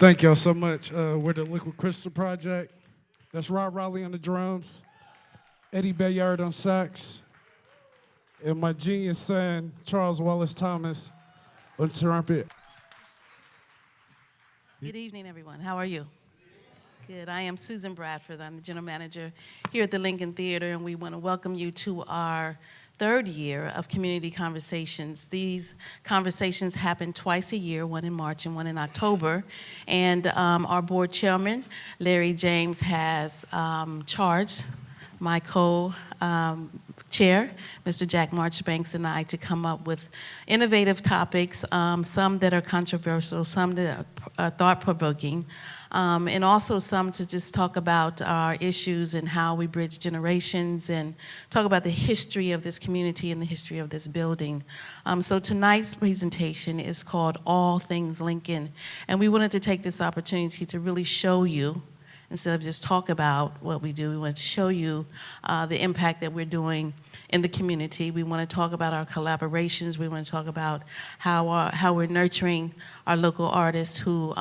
Thank y'all so much. We're the Liquid Crystal Project. That's Rob Raleigh on the drums, Eddie Bayard on sax, and my genius son, Charles Wallace Thomas, on trumpet. Good evening, everyone. How are you? Good. I am Susan Bradford. I'm the general manager here at the Lincoln Theater, and we want to welcome you to our third year of community conversations. These conversations happen twice a year, one in March and one in October. And our board chairman, Larry James, has charged my co-chair, Mr. Jack Marchbanks, and I to come up with innovative topics, some that are controversial, some that are thought-provoking, and also some to just talk about our issues and how we bridge generations and talk about the history of this community and the history of this building. So tonight's presentation is called All Things Lincoln, and we wanted to take this opportunity to really show you, instead of just talk about what we do, we want to show you the impact that we're doing in the community. We want to talk about our collaborations. We want to talk about how we're nurturing our local artists who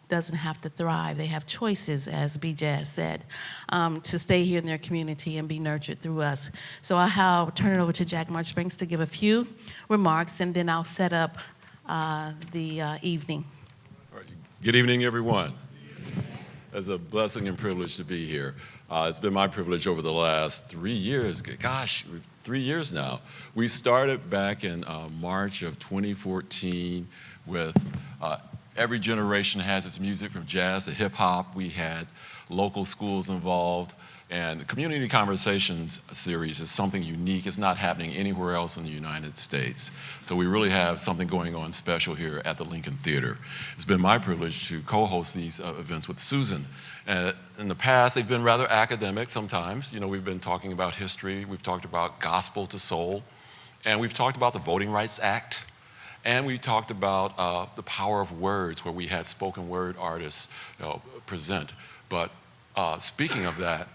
doesn't have to thrive. They have choices, as B-Jazz said, to stay here in their community and be nurtured through us. So I'll turn it over to Jack Marchbanks to give a few remarks, and then I'll set up the evening. All right. Good evening, everyone. It's a blessing and privilege to be here. It's been my privilege over the last 3 years. Gosh, 3 years now. We started back in March of 2014 with every generation has its music, from jazz to hip hop. We had local schools involved, and the Community Conversations series is something unique. It's not happening anywhere else in the United States. So we really have something going on special here at the Lincoln Theater. It's been my privilege to co-host these events with Susan. In the past, they've been rather academic sometimes. You know, we've been talking about history, we've talked about gospel to soul, and we've talked about the Voting Rights Act. And we talked about the power of words, where we had spoken word artists present. But speaking of that,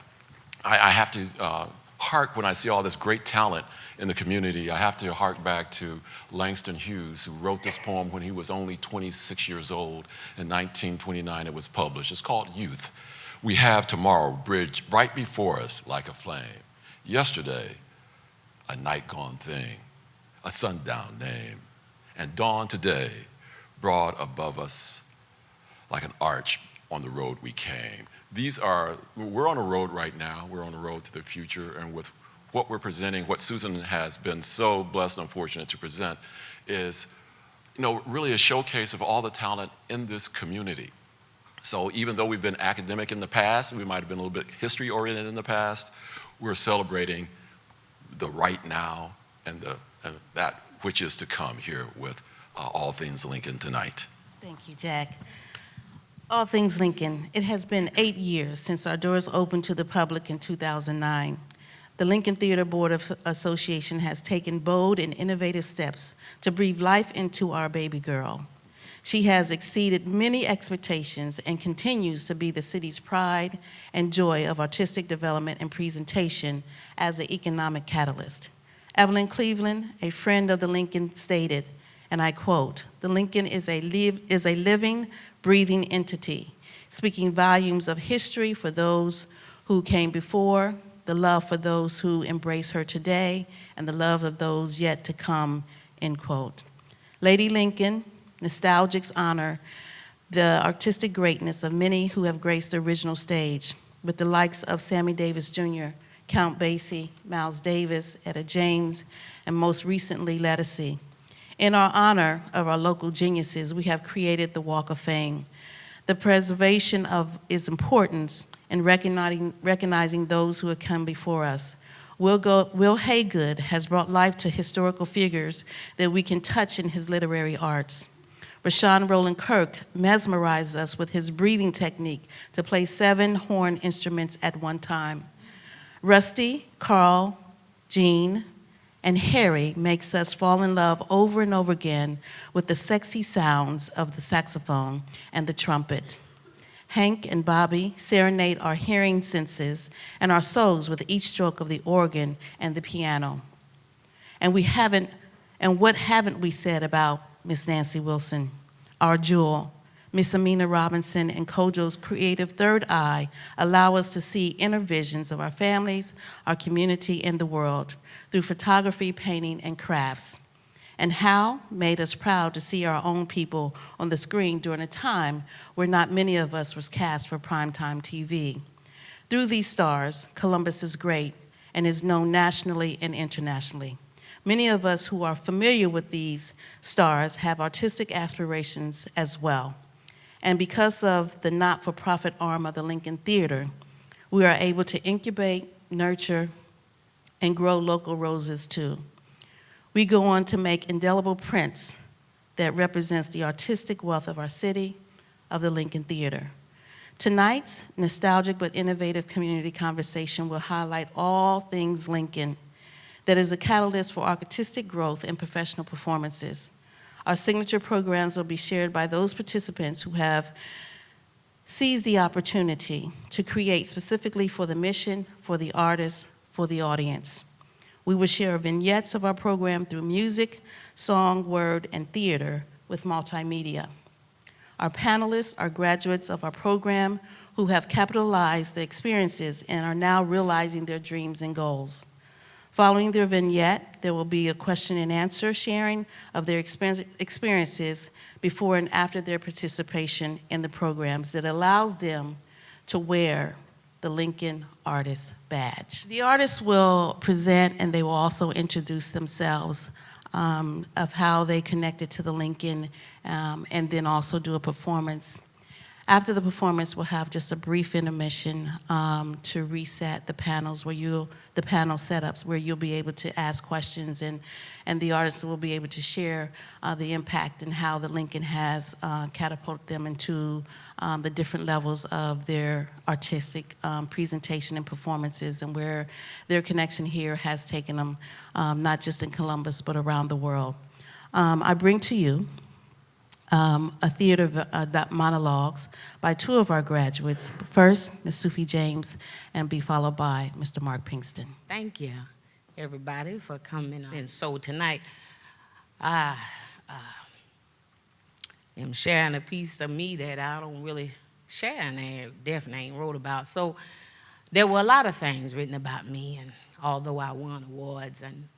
I have to hark, when I see all this great talent in the community, I have to hark back to Langston Hughes, who wrote this poem when he was only 26 years old. In 1929, it was published. It's called Youth. We have tomorrow bridged right before us like a flame. Yesterday, a night gone thing, a sundown name. And dawn today, broad above us, like an arch on the road we came. We're on a road right now. We're on a road to the future, and with what we're presenting, what Susan has been so blessed and fortunate to present is, really a showcase of all the talent in this community. So even though we've been academic in the past, we might have been a little bit history-oriented in the past, we're celebrating the right now and that which is to come here with All Things Lincoln tonight. Thank you, Jack. All Things Lincoln. It has been 8 years since our doors opened to the public in 2009. The Lincoln Theater Board of Association has taken bold and innovative steps to breathe life into our baby girl. She has exceeded many expectations and continues to be the city's pride and joy of artistic development and presentation as an economic catalyst. Evelyn Cleveland, a friend of the Lincoln, stated, and I quote, "The Lincoln is a living, breathing entity, speaking volumes of history for those who came before, the love for those who embrace her today, and the love of those yet to come," end quote. Lady Lincoln, nostalgics honor the artistic greatness of many who have graced the original stage, with the likes of Sammy Davis Jr., Count Basie, Miles Davis, Etta James, and most recently, Lettucey. In our honor of our local geniuses, we have created the Walk of Fame. The preservation of its importance in recognizing those who have come before us. Will Haygood has brought life to historical figures that we can touch in his literary arts. Rashawn Roland Kirk mesmerized us with his breathing technique to play 7 horn instruments at one time. Rusty, Carl, Jean, and Harry makes us fall in love over and over again with the sexy sounds of the saxophone and the trumpet. Hank and Bobby serenade our hearing senses and our souls with each stroke of the organ and the piano. And what haven't we said about Miss Nancy Wilson, our jewel, Miss Amina Robinson and Kojo's creative third eye allow us to see inner visions of our families, our community, and the world through photography, painting, and crafts. And Hal made us proud to see our own people on the screen during a time where not many of us was cast for primetime TV. Through these stars, Columbus is great and is known nationally and internationally. Many of us who are familiar with these stars have artistic aspirations as well. And because of the not-for-profit arm of the Lincoln Theater, we are able to incubate, nurture, and grow local roses too. We go on to make indelible prints that represents the artistic wealth of our city, of the Lincoln Theater. Tonight's nostalgic but innovative community conversation will highlight all things Lincoln that is a catalyst for artistic growth and professional performances. Our signature programs will be shared by those participants who have seized the opportunity to create specifically for the mission, for the artists, for the audience. We will share vignettes of our program through music, song, word, and theater with multimedia. Our panelists are graduates of our program who have capitalized the experiences and are now realizing their dreams and goals. Following their vignette, there will be a question and answer sharing of their experiences before and after their participation in the programs that allows them to wear the Lincoln Artist Badge. The artists will present and they will also introduce themselves of how they connected to the Lincoln and then also do a performance. After the performance, we'll have just a brief intermission to reset the panels the panel setups where you'll be able to ask questions and the artists will be able to share the impact and how the Lincoln has catapulted them into the different levels of their artistic presentation and performances and where their connection here has taken them not just in Columbus but around the world. I bring to you a theater of monologues by two of our graduates. First, Ms. Sufi James, and be followed by Mr. Mark Pinkston. Thank you, everybody, for coming. And so tonight, I am sharing a piece of me that I don't really share and definitely ain't wrote about. So there were a lot of things written about me, and although I won awards and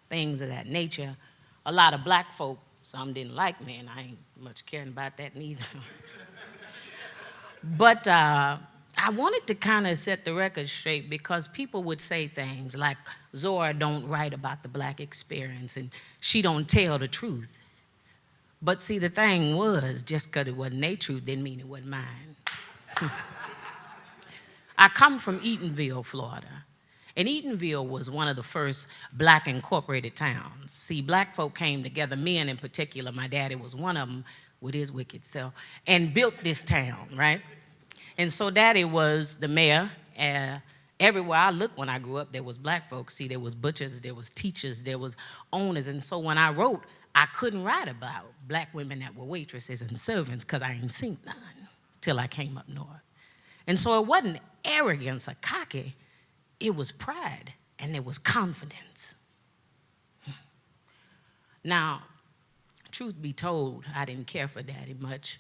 things of that nature, a lot of black folk, some didn't like me, and I ain't much caring about that neither. But I wanted to kind of set the record straight because people would say things like, Zora don't write about the black experience and she don't tell the truth. But see, the thing was, just because it wasn't their truth didn't mean it wasn't mine. I come from Eatonville, Florida. And Eatonville was one of the first black incorporated towns. See, black folk came together, men in particular, my daddy was one of them with his wicked self, and built this town, right? And so daddy was the mayor. Everywhere I looked when I grew up, there was black folks. See, there was butchers, there was teachers, there was owners. And so when I wrote, I couldn't write about black women that were waitresses and servants because I ain't seen none till I came up north. And so it wasn't arrogance or cocky. It was pride, and it was confidence. Now, truth be told, I didn't care for daddy much.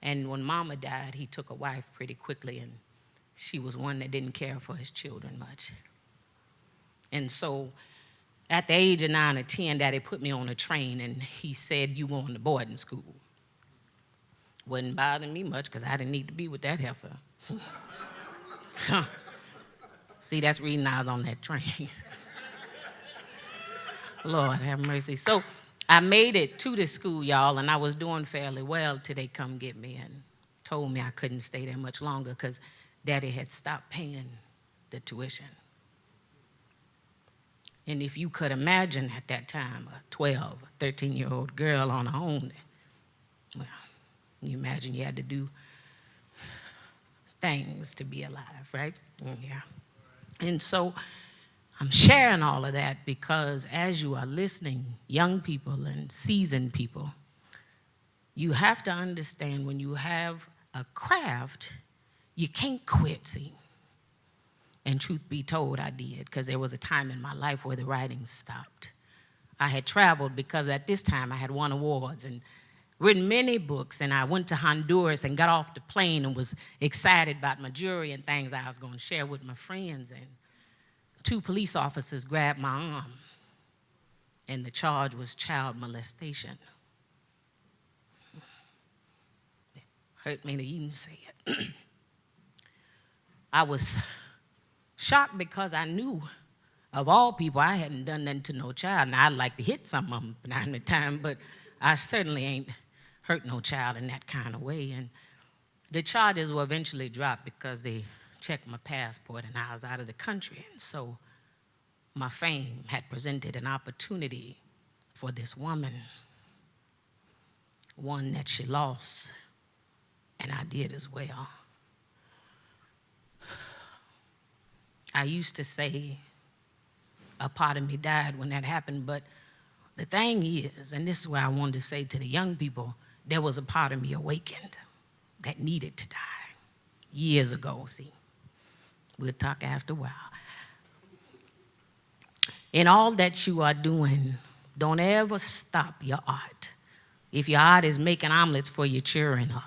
And when mama died, he took a wife pretty quickly, and she was one that didn't care for his children much. And so at the age of 9 or 10, daddy put me on a train, and he said, you going to boarding school. Wasn't bothering me much, because I didn't need to be with that heifer. See, that's the reason I was on that train. Lord have mercy. So I made it to the school, y'all, and I was doing fairly well till they come get me and told me I couldn't stay there much longer because daddy had stopped paying the tuition. And if you could imagine at that time a 12, 13-year-old girl on her own, well, you imagine you had to do things to be alive, right? Yeah. And so I'm sharing all of that because as you are listening, young people and seasoned people, you have to understand when you have a craft, you can't quit, see. And truth be told, I did, because there was a time in my life where the writing stopped. I had traveled because at this time I had won awards and written many books, and I went to Honduras and got off the plane and was excited about my jury and things I was going to share with my friends. And 2 police officers grabbed my arm, and the charge was child molestation. It hurt me to even say it. I was shocked because I knew, of all people, I hadn't done nothing to no child. Now, I'd like to hit some of them from time to time, but I certainly ain't hurt no child in that kind of way. And the charges were eventually dropped because they checked my passport and I was out of the country. And so my fame had presented an opportunity for this woman, one that she lost, and I did as well. I used to say a part of me died when that happened, but the thing is, and this is what I wanted to say to the young people, there was a part of me awakened that needed to die years ago. See, we'll talk after a while. In all that you are doing, don't ever stop your art. If your art is making omelets for your children or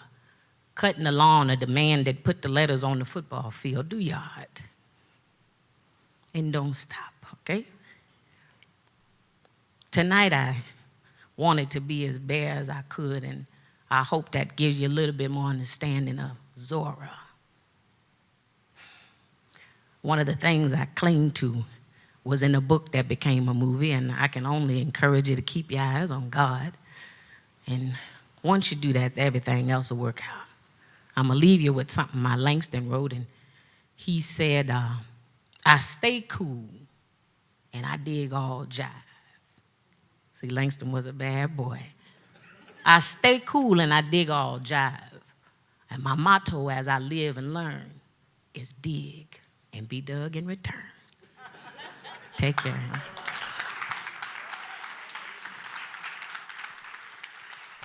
cutting the lawn or the man that put the letters on the football field, do your art. And don't stop, okay? Tonight I wanted to be as bare as I could, and I hope that gives you a little bit more understanding of Zora. One of the things I cling to was in a book that became a movie, and I can only encourage you to keep your eyes on God. And once you do that, everything else will work out. I'm going to leave you with something my Langston wrote, and he said, I stay cool and I dig all jive. See, Langston was a bad boy. I stay cool and I dig all jive. And my motto as I live and learn is dig and be dug in return. Take care.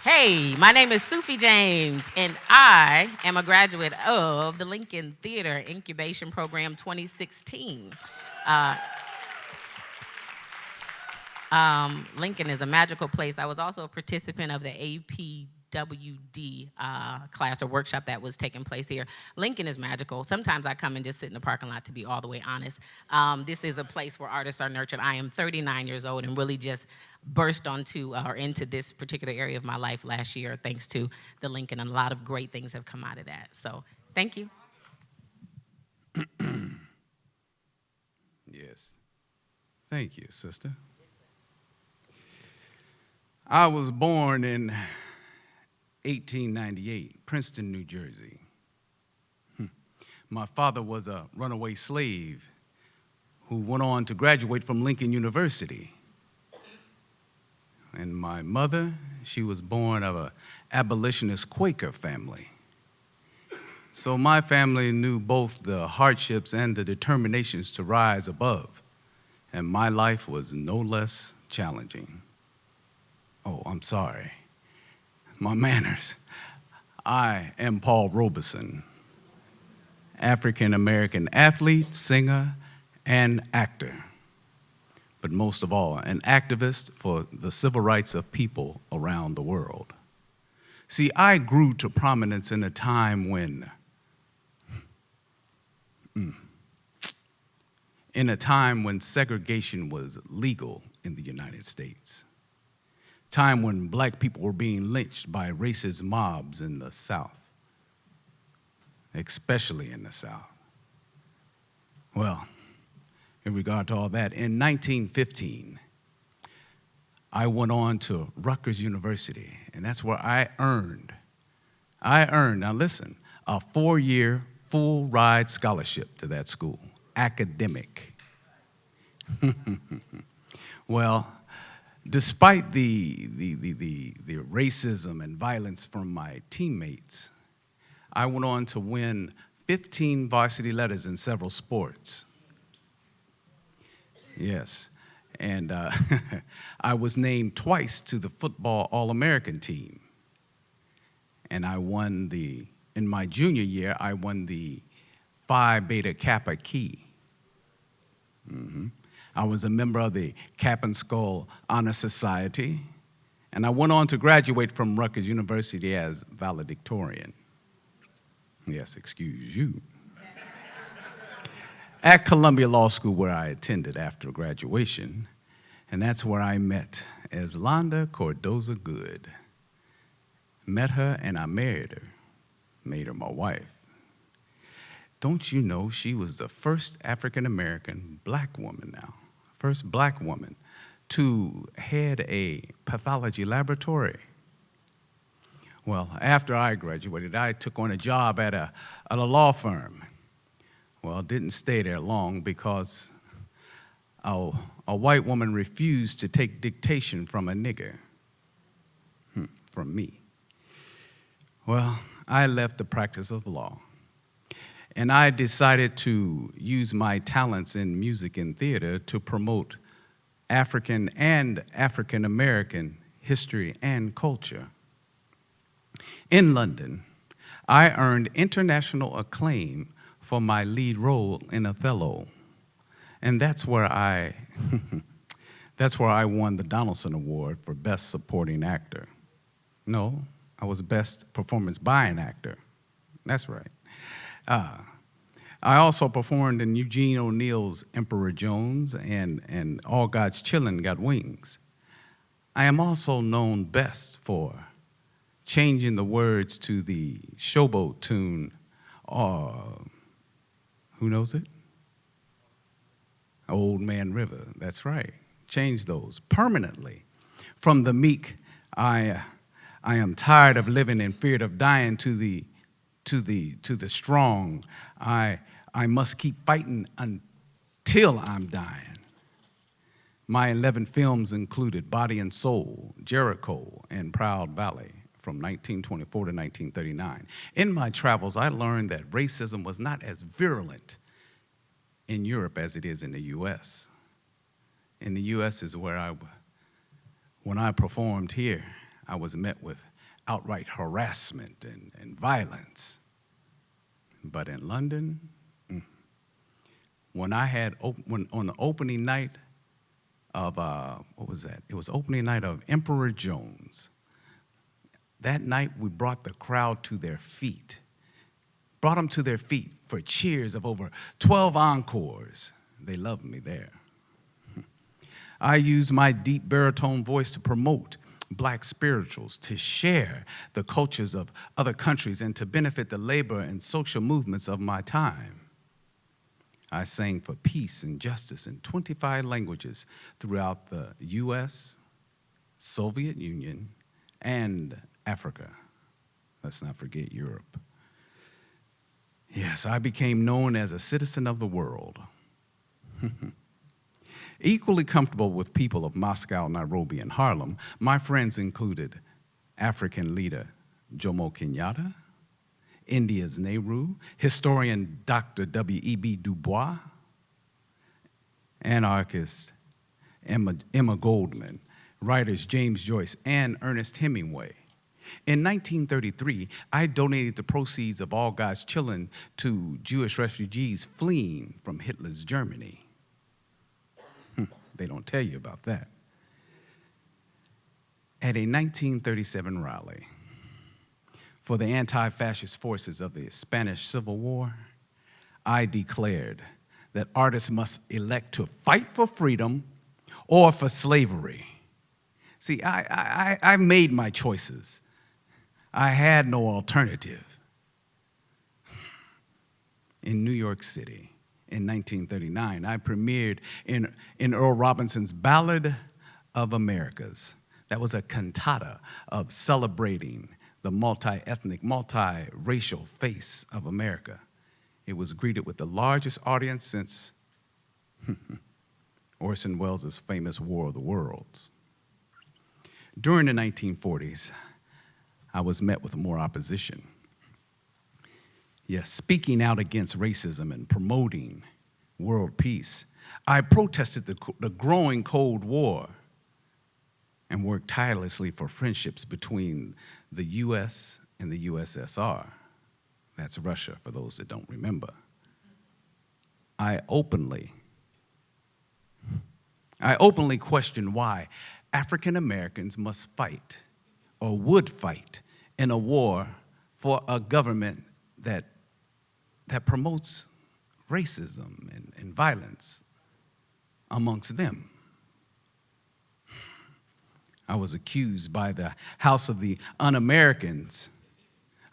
Hey, my name is Sufi James, and I am a graduate of the Lincoln Theater Incubation Program 2016. Lincoln is a magical place. I was also a participant of the APWD class or workshop that was taking place here. Lincoln is magical. Sometimes I come and just sit in the parking lot, to be all the way honest. This is a place where artists are nurtured. I am 39 years old and really just burst onto or into this particular area of my life last year thanks to the Lincoln, and a lot of great things have come out of that. So thank you. Yes. Thank you, sister. I was born in 1898, Princeton, New Jersey. My father was a runaway slave who went on to graduate from Lincoln University. And my mother, she was born of an abolitionist Quaker family. So my family knew both the hardships and the determinations to rise above, and my life was no less challenging. Oh, I'm sorry. My manners. I am Paul Robeson, African-American athlete, singer, and actor, but most of all, an activist for the civil rights of people around the world. See, I grew to prominence in a time when, segregation was legal in the United States. Time when black people were being lynched by racist mobs in the South, especially in the South. Well, in regard to all that, in 1915, I went on to Rutgers University, and that's where I earned, now listen, a 4-year full ride scholarship to that school, academic. Well, despite the racism and violence from my teammates, I went on to win 15 varsity letters in several sports. Yes, and I was named twice to the football All-American team. And I won in my junior year, I won the Phi Beta Kappa Key. I was a member of the Cap and Skull Honor Society, And I went on to graduate from Rutgers University as valedictorian. Yes, excuse you. At Columbia Law School, where I attended after graduation, and that's where I met Eslanda Cordoza Good. Met her and I married her, made her my wife. Don't you know she was the first African-American black woman now, first black woman to head a pathology laboratory? Well, after I graduated, I took on a job at a law firm. Well, didn't stay there long because a white woman refused to take dictation from a nigger, from me. Well, I left the practice of law, and I decided to use my talents in music and theater to promote African and African-American history and culture. In London, I earned international acclaim for my lead role in Othello, and that's where I won the Donaldson Award for Best Supporting Actor. No, I was Best Performance by an Actor. That's right. I also performed in Eugene O'Neill's Emperor Jones and All God's Chillin' Got Wings. I am also known best for changing the words to the Showboat tune, who knows it? Old Man River, that's right. Change those permanently. From the meek, I am tired of living and feared of dying, to the strong, I must keep fighting until I'm dying. My 11 films included Body and Soul, Jericho, and Proud Valley from 1924 to 1939. In my travels, I learned that racism was not as virulent in Europe as it is in the U.S. In the U.S. is where when I performed here, I was met with outright harassment and violence. But in London, when on the opening night of, what was that? It was opening night of Emperor Jones. That night, we brought the crowd to their feet. Brought them to their feet for cheers of over 12 encores. They loved me there. I used my deep baritone voice to promote black spirituals, to share the cultures of other countries, and to benefit the labor and social movements of my time. I sang for peace and justice in 25 languages throughout the U.S., Soviet Union, and Africa. Let's not forget Europe. Yes, I became known as a citizen of the world. Equally comfortable with people of Moscow, Nairobi, and Harlem, my friends included African leader Jomo Kenyatta, India's Nehru, historian Dr. W.E.B. Du Bois, anarchist Emma Goldman, writers James Joyce and Ernest Hemingway. In 1933, I donated the proceeds of All God's Chillin' to Jewish refugees fleeing from Hitler's Germany. They don't tell you about that. At a 1937 rally for the anti-fascist forces of the Spanish Civil War, I declared that artists must elect to fight for freedom or for slavery. See, I made my choices. I had no alternative. In New York City in 1939, I premiered in Earl Robinson's Ballad of Americas. That was a cantata of celebrating the multi-ethnic, multi-racial face of America. It was greeted with the largest audience since Orson Welles' famous War of the Worlds. During the 1940s, I was met with more opposition. Yes, speaking out against racism and promoting world peace, I protested the growing Cold War and worked tirelessly for friendships between the U.S. and the USSR. That's Russia, for those that don't remember. I openly questioned why African Americans must fight or would fight in a war for a government that promotes racism and violence amongst them. I was accused by the House of the Un-Americans,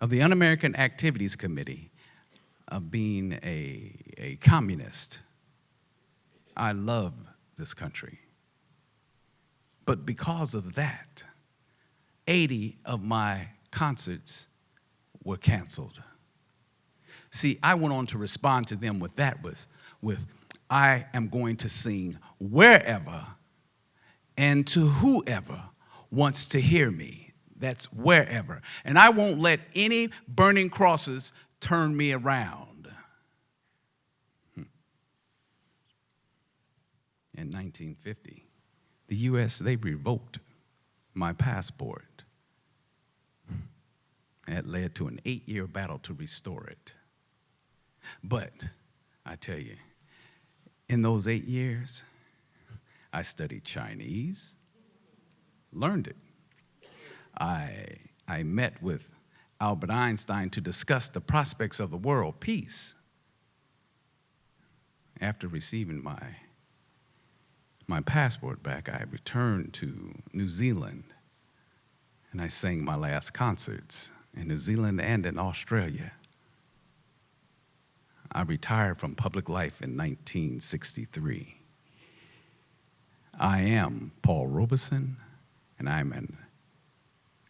of the Un-American Activities Committee, of being a communist. I love this country. But because of that, 80 of my concerts were canceled. See, I went on to respond to them with I am going to sing wherever and to whoever wants to hear me. That's wherever. And I won't let any burning crosses turn me around. In 1950, the U.S., they revoked my passport. That led to an 8-year battle to restore it. But I tell you, in those 8 years, I studied Chinese, learned it. I met with Albert Einstein to discuss the prospects of the world peace. After receiving my passport back, I returned to New Zealand, and I sang my last concerts in New Zealand and in Australia. I retired from public life in 1963. I am Paul Robeson, and I'm an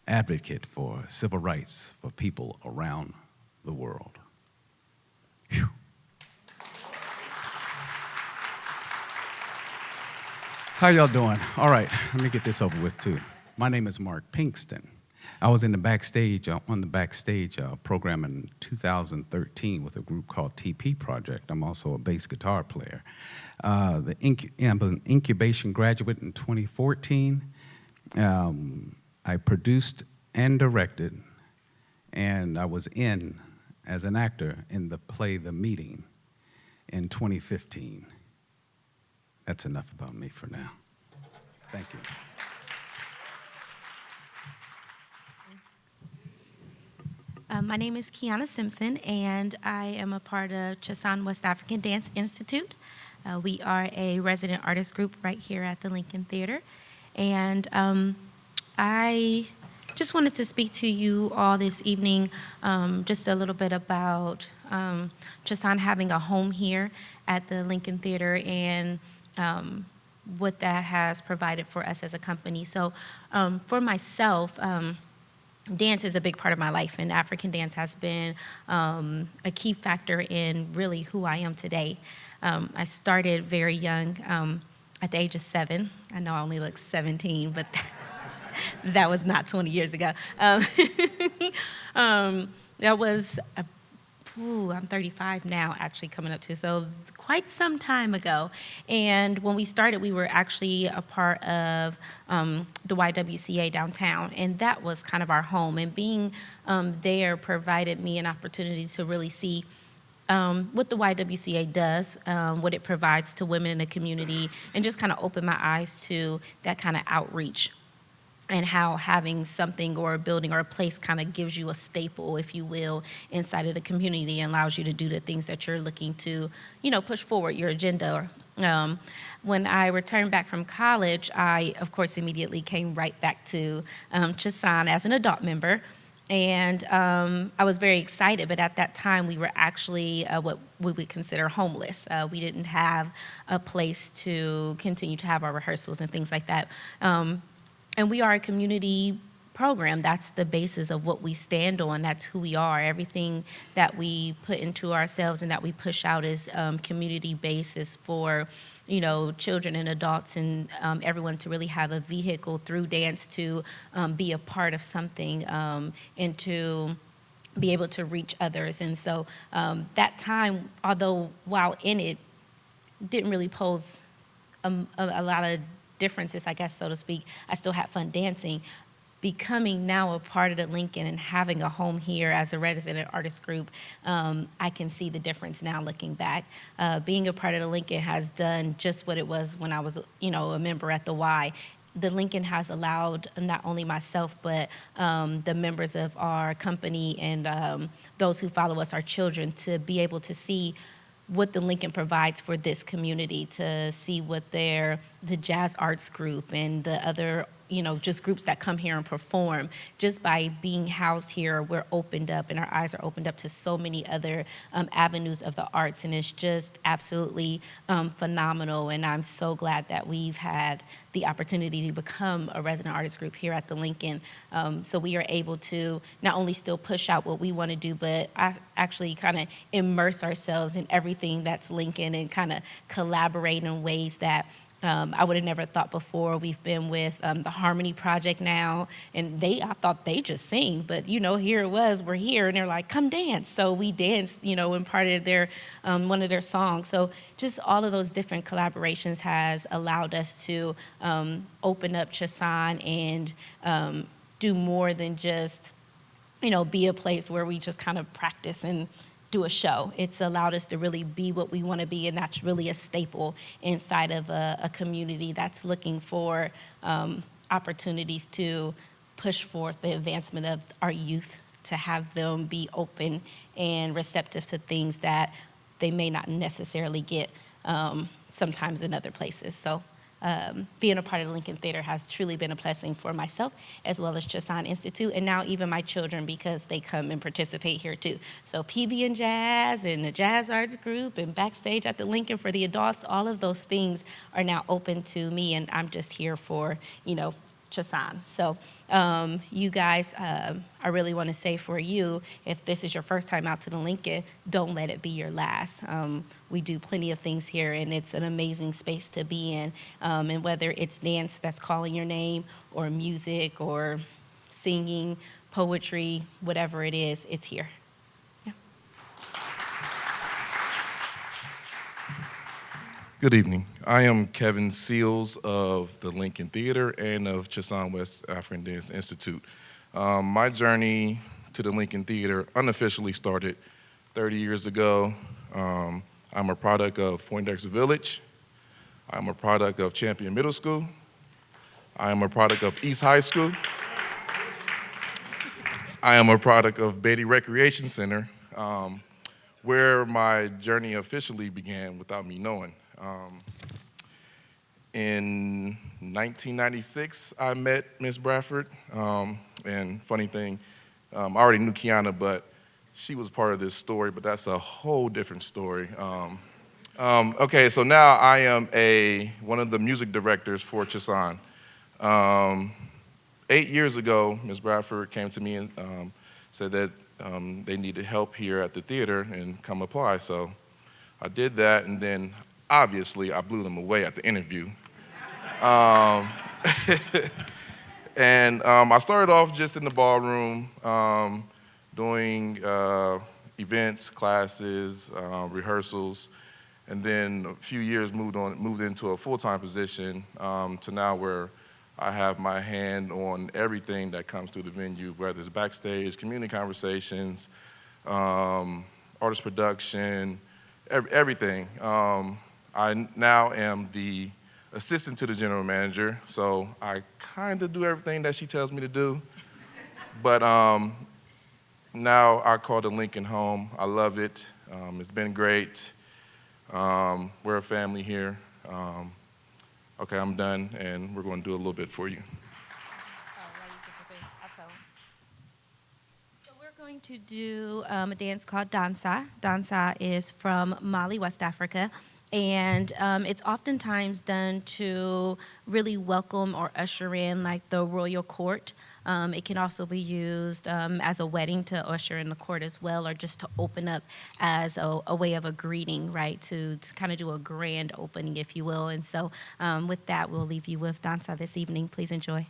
advocate for civil rights for people around the world. Whew. How y'all doing? All right, let me get this over with too. My name is Mark Pinkston. I was in the Backstage, on the Backstage program in 2013 with a group called TP Project. I'm also a bass guitar player. I'm an Incubation graduate in 2014. I produced and directed, and I was in as an actor in the play The Meeting in 2015. That's enough about me for now. Thank you. My name is Kiana Simpson, and I am a part of Chasan West African Dance Institute. We are a resident artist group right here at the Lincoln Theater. And I just wanted to speak to you all this evening just a little bit about Chasan having a home here at the Lincoln Theater and what that has provided for us as a company. So for myself, dance is a big part of my life, and African dance has been a key factor in really who I am today. I started very young, at the age of 7. I know I only look 17, but that was not 20 years ago. That was, I'm 35 now, actually coming up to, so quite some time ago. And when we started, we were actually a part of the YWCA downtown, and that was kind of our home. And being there provided me an opportunity to really see what the YWCA does, what it provides to women in the community, and just kind of open my eyes to that kind of outreach and how having something or a building or a place kind of gives you a staple, if you will, inside of the community and allows you to do the things that you're looking to, push forward your agenda. When I returned back from college, I, of course, immediately came right back to Chasan as an adult member. And I was very excited, but at that time we were actually what we would consider homeless. We didn't have a place to continue to have our rehearsals and things like that. And we are a community program. That's the basis of what we stand on. That's who we are. Everything that we put into ourselves and that we push out is community basis for children and adults and everyone to really have a vehicle through dance to be a part of something and to be able to reach others. And so that time, although while in it, didn't really pose a lot of differences, I guess, so to speak. I still had fun dancing. Becoming now a part of the Lincoln and having a home here as a resident artist group, I can see the difference now looking back. Being a part of the Lincoln has done just what it was when I was, a member at the Y. the Lincoln has allowed not only myself, but the members of our company and those who follow us, our children, to be able to see what the Lincoln provides for this community, to see what the jazz arts group and the other, just groups that come here and perform. Just by being housed here, we're opened up and our eyes are opened up to so many other avenues of the arts, and it's just absolutely phenomenal. And I'm so glad that we've had the opportunity to become a resident artist group here at the Lincoln. So we are able to not only still push out what we want to do, but actually kind of immerse ourselves in everything that's Lincoln and kind of collaborate in ways that I would have never thought before. We've been with the Harmony Project now, and I thought they just sing, but here it was, we're here, and they're like, come dance. So we danced, in part of their, one of their songs. So just all of those different collaborations has allowed us to open up Chasan and do more than just, be a place where we just kind of practice and do a show. It's allowed us to really be what we want to be, and that's really a staple inside of a community that's looking for opportunities to push forth the advancement of our youth, to have them be open and receptive to things that they may not necessarily get sometimes in other places. So being a part of the Lincoln Theater has truly been a blessing for myself, as well as Chasan Institute, and now even my children, because they come and participate here too. So PB and Jazz and the Jazz Arts Group and Backstage at the Lincoln for the adults, all of those things are now open to me, and I'm just here for, Chasan. So you guys, I really want to say for you, if this is your first time out to the Lincoln, don't let it be your last. We do plenty of things here, and it's an amazing space to be in. And whether it's dance that's calling your name, or music, or singing, poetry, whatever it is, it's here. Yeah. Good evening. I am Kevin Seals of the Lincoln Theater and of Chasan West African Dance Institute. My journey to the Lincoln Theater unofficially started 30 years ago. I'm a product of Poindexter Village. I'm a product of Champion Middle School. I am a product of East High School. I am a product of Beatty Recreation Center, where my journey officially began without me knowing. In 1996, I met Miss Bradford, and funny thing, I already knew Kiana, but she was part of this story, but that's a whole different story. Okay, so now I am one of the music directors for Chasan. 8 years ago, Miss Bradford came to me and said that they needed help here at the theater and come apply, so I did that, and then obviously, I blew them away at the interview. And I started off just in the ballroom, doing events, classes, rehearsals, and then a few years moved into a full-time position to now where I have my hand on everything that comes through the venue, whether it's backstage, community conversations, artist production, everything. I now am the assistant to the general manager, so I kind of do everything that she tells me to do. But now I call the Lincoln home. I love it. It's been great. We're a family here. Okay, I'm done, and we're going to do a little bit for you. So we're going to do a dance called Dansa. Dansa is from Mali, West Africa. And it's oftentimes done to really welcome or usher in like the royal court. It can also be used as a wedding to usher in the court as well, or just to open up as a way of a greeting, right? To kind of do a grand opening, if you will. And so with that, we'll leave you with Dansa this evening. Please enjoy.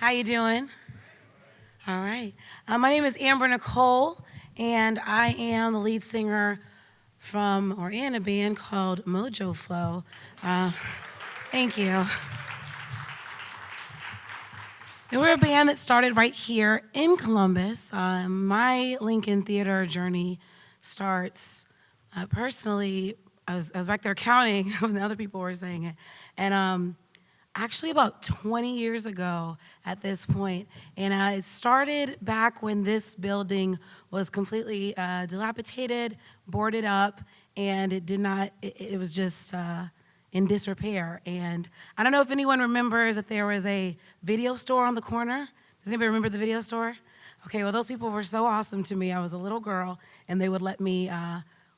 How you doing? All right. My name is Amber Nicole, and I am the lead singer in a band called Mojo Flow. Thank you. And we're a band that started right here in Columbus. My Lincoln Theater journey starts personally. I was back there counting when the other people were saying it, and actually about 20 years ago at this point. And it started back when this building was completely dilapidated, boarded up, and it was just in disrepair. And I don't know if anyone remembers that there was a video store on the corner. Does anybody remember the video store? Okay, well, those people were so awesome to me. I was a little girl, and they would let me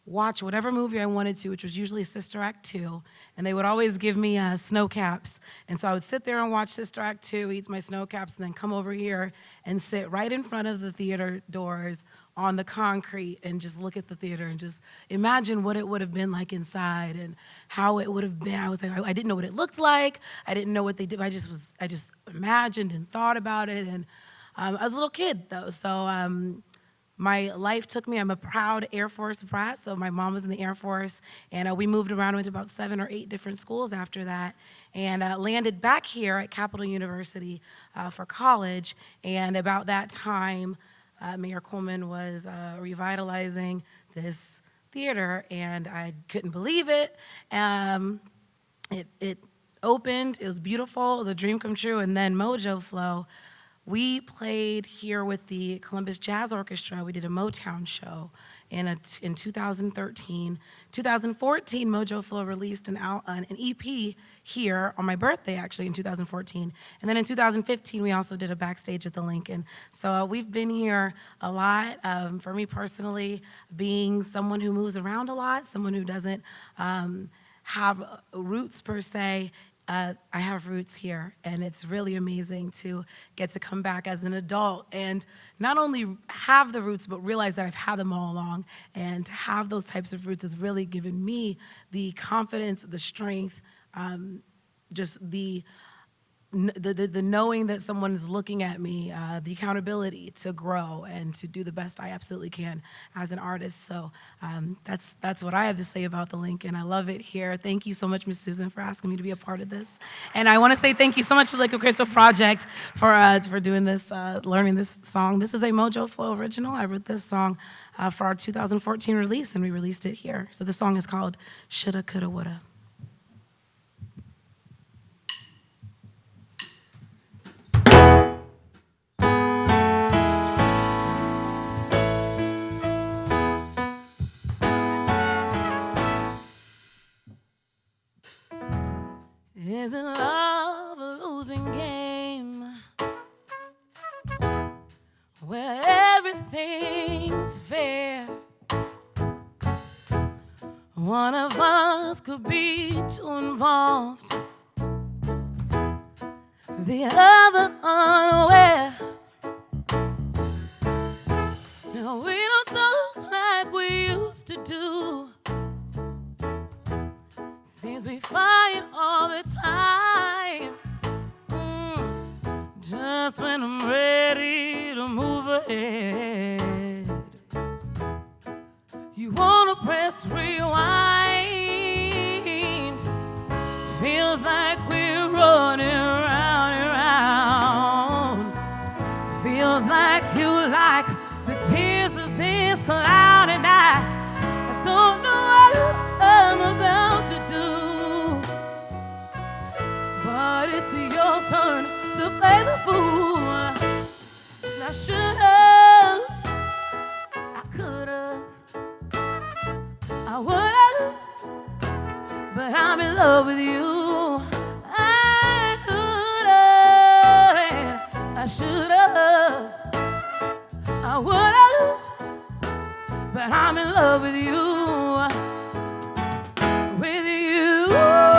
watch whatever movie I wanted to, which was usually Sister Act 2, and they would always give me snow caps. And so I would sit there and watch Sister Act 2, eat my snow caps, and then come over here and sit right in front of the theater doors on the concrete and just look at the theater and just imagine what it would have been like inside and how it would have been. I was like, I didn't know what it looked like. I didn't know what they did. I just imagined and thought about it. And I was a little kid though, so my life took me. I'm a proud Air Force brat, so my mom was in the Air Force, and we moved around, went to about 7 or 8 different schools after that, and landed back here at Capital University for college. And about that time, Mayor Coleman was revitalizing this theater, and I couldn't believe it. It opened, it was beautiful, it was a dream come true, and then Mojo Flow. We played here with the Columbus Jazz Orchestra. We did a Motown show in 2013. 2014, Mojo Flow released an EP here on my birthday, actually, in 2014. And then in 2015, we also did a Backstage at the Lincoln. So we've been here a lot. For me personally, being someone who moves around a lot, someone who doesn't have roots per se, I have roots here, and it's really amazing to get to come back as an adult and not only have the roots, but realize that I've had them all along. And to have those types of roots has really given me the confidence, the strength, just the knowing that someone is looking at me, the accountability to grow and to do the best I absolutely can as an artist. So that's what I have to say about the Lincoln. I love it here. Thank you so much, Ms. Susan, for asking me to be a part of this. And I want to say thank you so much to Liquid Crystal Project for doing this, learning this song. This is a Mojo Flow original. I wrote this song for our 2014 release, and we released it here. So the song is called Shoulda, Coulda, Woulda. Isn't love a losing game where everything's fair? One of us could be too involved, the other unaware. Now we don't talk like we used to do. Seems we fight all the time. Just when I'm ready to move ahead, you wanna press rewind. Feels like we're running round and round. Feels like you like the tears of this cloud, and I don't know what I'm about to do. But it's your turn to play the fool. I should've, I could've, I would've, but I'm in love with you. I could've, I should've, I would've, but I'm in love with you. With you. Yeah.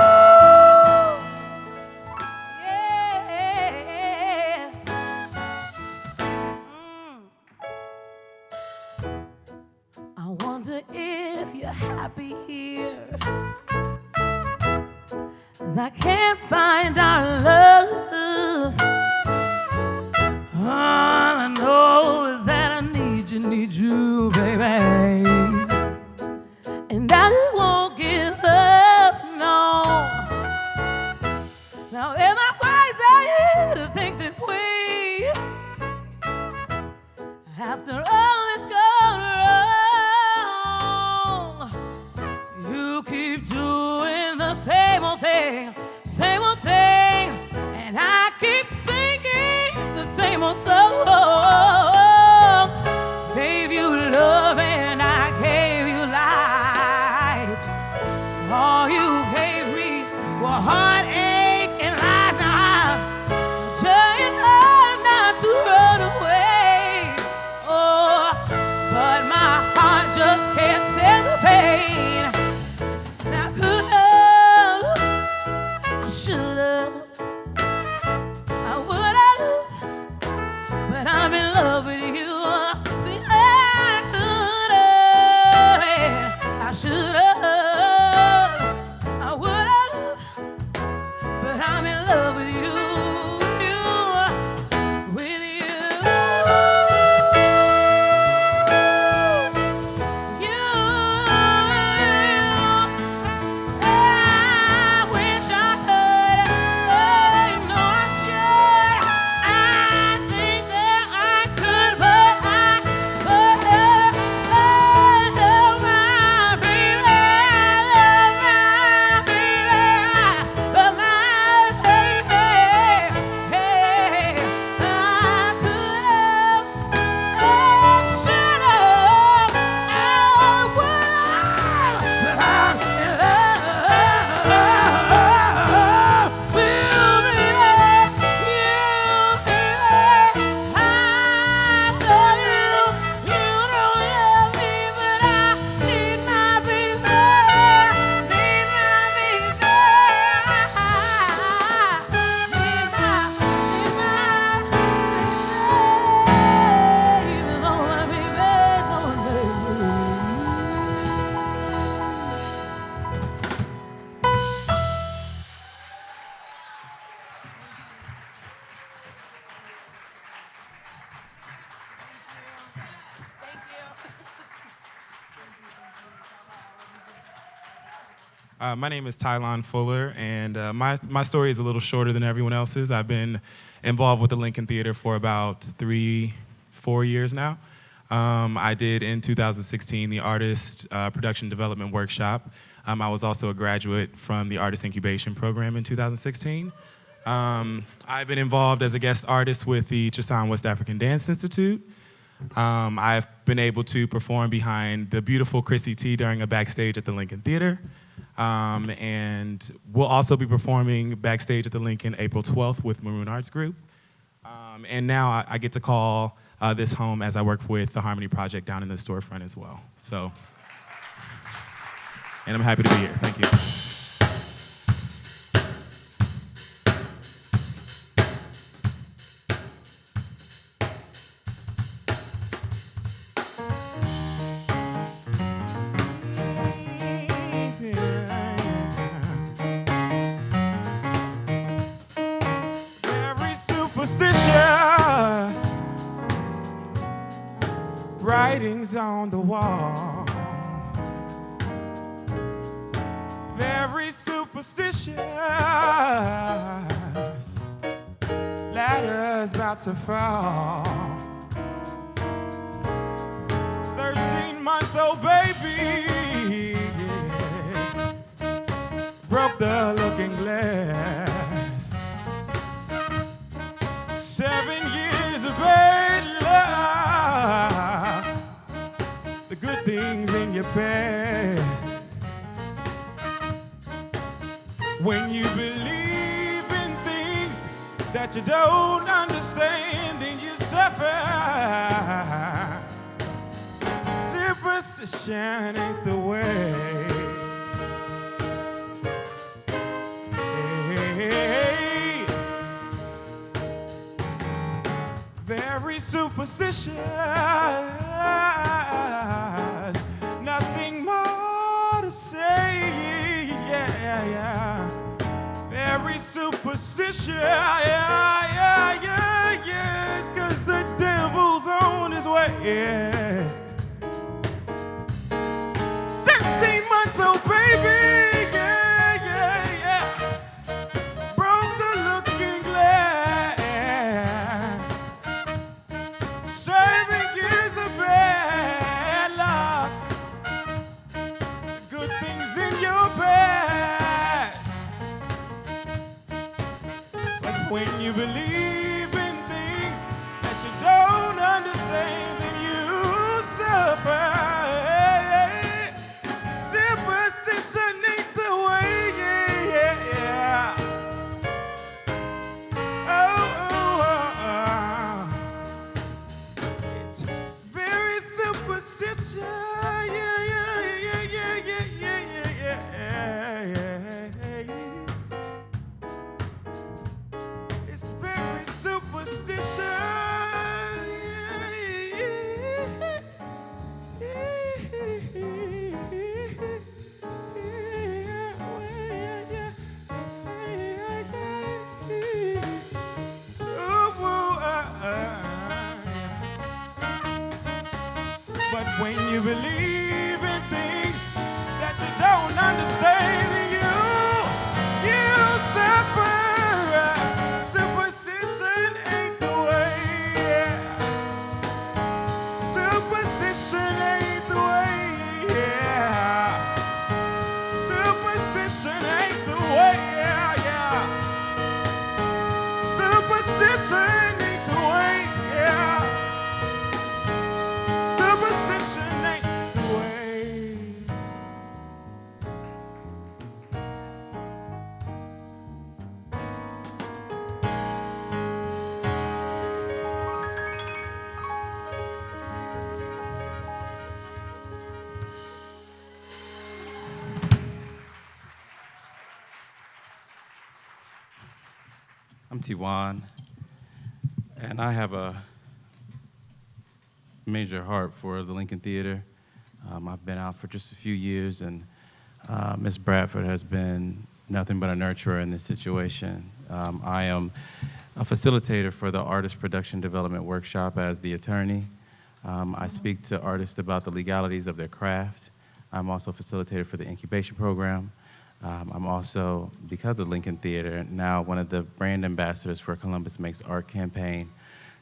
I wonder if you're happy here, 'cause I can't find our love. after all that's gone wrong, you keep doing the same old thing, and I keep singing the same old song. Gave you love and I gave you light. All you gave me were heartache and lies. Now I'm trying hard not to run away. Oh, but my heart just can't stand the pain. And I could have, I should have, I would have, but I'm in love with you. See, I could have, I should have, I would have, but I'm in love with you, with you. I wish I could, oh, you know I should. I think that I could, but I couldn't. I love my baby, I love my baby, hey, I could have, should have, I would have, but I'm in love with you, baby. I love you. You don't love me, but I need my baby. Need my baby. Need my baby. My name is Tylon Fuller, and my story is a little shorter than everyone else's. I've been involved with the Lincoln Theater for about 3-4 years now. I did in 2016 the Artist Production Development Workshop. I was also a graduate from the Artist Incubation Program in 2016. I've been involved as a guest artist with the Chasan West African Dance Institute. I've been able to perform behind the beautiful Chrissy T during a Backstage at the Lincoln Theater. And we'll also be performing Backstage at the Lincoln April 12th with Maroon Arts Group. And now I get to call this home as I work with the Harmony Project down in the storefront as well. So, and I'm happy to be here. Thank you. Very superstitious writings on the wall. Very superstitious ladders about to fall. 13-month-old baby, yeah, broke the looking glass. 7 years of bad luck, the good things in your past. When you believe in things that you don't understand, then you suffer. Superstition ain't the way. Hey, very superstitious, nothing more to say. Yeah. Very superstitious, yes, 'cause the devil's on his way. 13-month-old baby, yeah, broke the looking glass. 7 years But when you believe in things that you don't understand, you suffer. Superstition ain't the way. Yeah. Superstition ain't the way. Yeah. Superstition ain't the way. Yeah, yeah. Superstition ain't the way. Yeah. Superstition ain't the way. I'm Tiwan, and I have a major heart for the Lincoln Theater. I've been out for just a few years, and Ms. Bradford has been nothing but a nurturer in this situation. I am a facilitator for the Artist Production Development Workshop as the attorney. I speak to artists about the legalities of their craft. I'm also a facilitator for the Incubation Program. I'm also, because of Lincoln Theater, now one of the brand ambassadors for Columbus Makes Art campaign.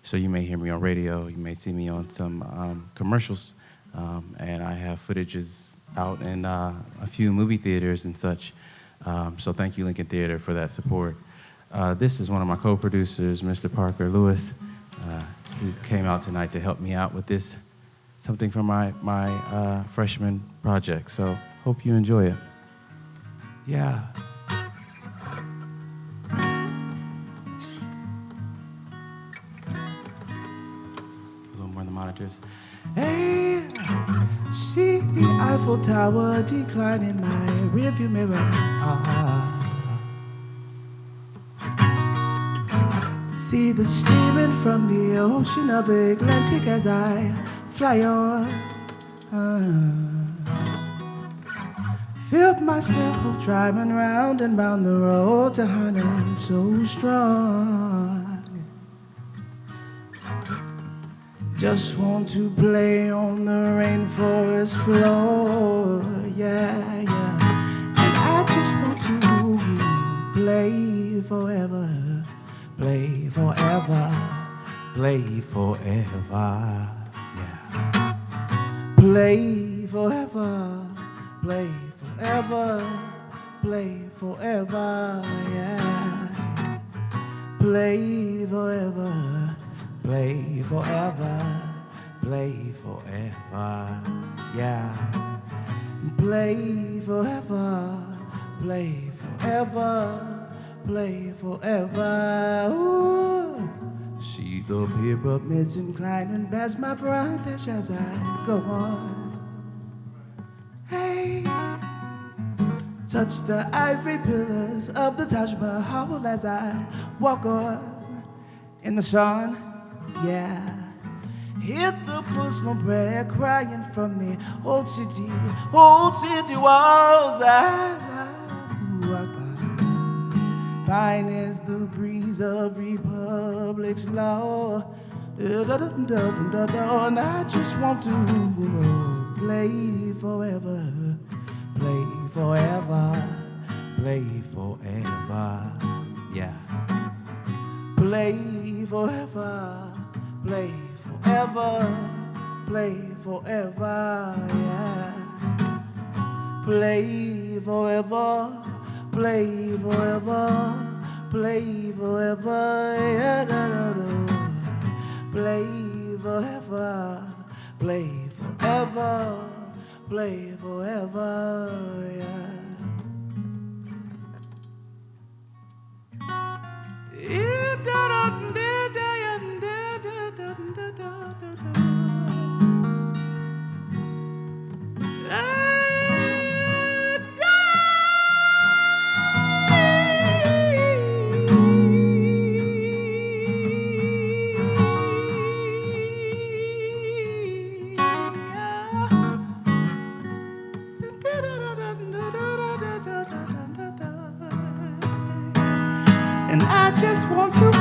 So you may hear me on radio, you may see me on some commercials, and I have footages out in a few movie theaters and such. So thank you, Lincoln Theater, for that support. This is one of my co-producers, Mr. Parker Lewis, who came out tonight to help me out with this, something from my freshman project. So hope you enjoy it. Yeah. A little more on the monitors. Hey, see the Eiffel Tower decline in my rearview mirror. See the steaming from the ocean of Atlantic as I fly on. Feel myself driving round and round the road to Hana so strong. Just want to play on the rainforest floor, yeah, yeah. And I just want to play forever, play forever, play forever, yeah. Play forever, play forever, play forever, yeah. Play forever, play forever, play forever, yeah. Play forever, play forever, play forever. Ooh. See the pyramids inclining past my front as I go on. Hey. Touch the ivory pillars of the Taj Mahal as I walk on in the sun, yeah. Hear the personal prayer crying from the old city walls. Fine is the breeze of Republic's law. And I just want to play forever, play forever, play forever, yeah. Play forever, play forever, play forever, yeah. Play forever, play forever, play forever, yeah. Play forever, play forever, play forever, yeah. And I just want to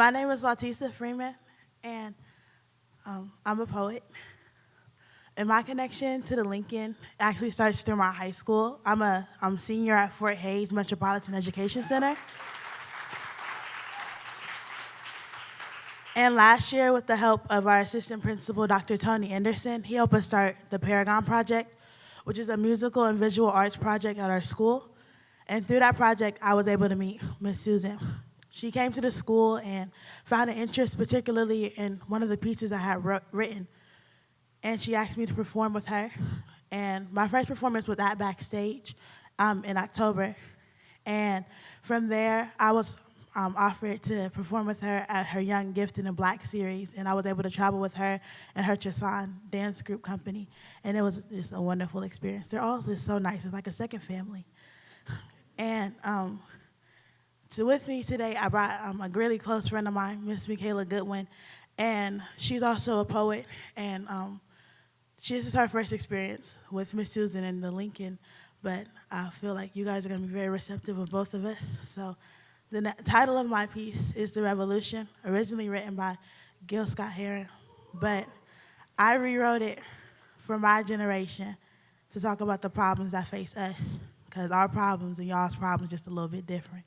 My name is Watisa Freeman, and I'm a poet. And my connection to the Lincoln actually starts through my high school. I'm senior at Fort Hays Metropolitan Education Center. And last year, with the help of our assistant principal, Dr. Tony Anderson, he helped us start the Paragon Project, which is a musical and visual arts project at our school. And through that project, I was able to meet Miss Susan. She came to the school and found an interest particularly in one of the pieces I had written. And she asked me to perform with her. And my first performance was at Backstage in October. And from there, I was offered to perform with her at her Young Gifted and Black series, and I was able to travel with her and her Chasan dance group company, and it was just a wonderful experience. They're all just so nice. It's like a second family. And so with me today, I brought a really close friend of mine, Miss Michaela Goodwin, and she's also a poet, and this is her first experience with Miss Susan and the Lincoln, but I feel like you guys are going to be very receptive of both of us. So the title of my piece is The Revolution, originally written by Gil Scott-Heron, but I rewrote it for my generation to talk about the problems that face us, because our problems and y'all's problems are just a little bit different.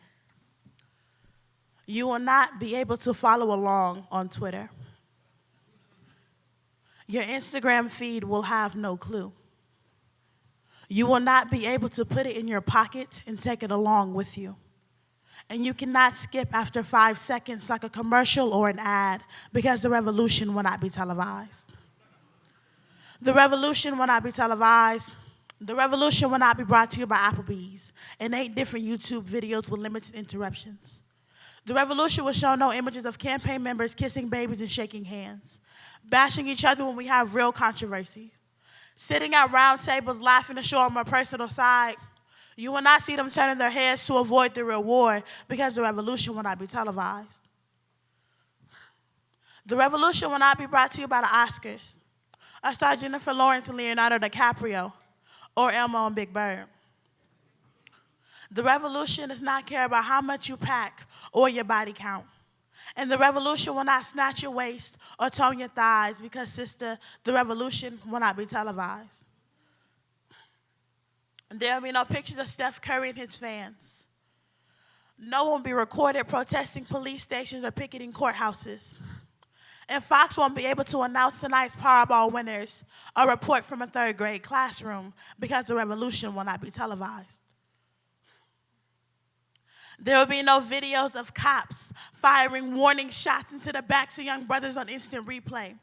You will not be able to follow along on Twitter. Your Instagram feed will have no clue. You will not be able to put it in your pocket and take it along with you. And you cannot skip after 5 seconds like a commercial or an ad, because the revolution will not be televised. The revolution will not be televised. The revolution will not be brought to you by Applebee's and 8 different YouTube videos with limited interruptions. The revolution will show no images of campaign members kissing babies and shaking hands, bashing each other when we have real controversy, sitting at round tables laughing to show on my personal side. You will not see them turning their heads to avoid the real war, because the revolution will not be televised. The revolution will not be brought to you by the Oscars, or star Jennifer Lawrence and Leonardo DiCaprio, or Elmo and Big Bird. The revolution does not care about how much you pack or your body count. And the revolution will not snatch your waist or tone your thighs, because, sister, the revolution will not be televised. There will be no pictures of Steph Curry and his fans. No one will be recorded protesting police stations or picketing courthouses. And Fox won't be able to announce tonight's Powerball winners or report from a 3rd grade classroom, because the revolution will not be televised. There will be no videos of cops firing warning shots into the backs of young brothers on instant replay.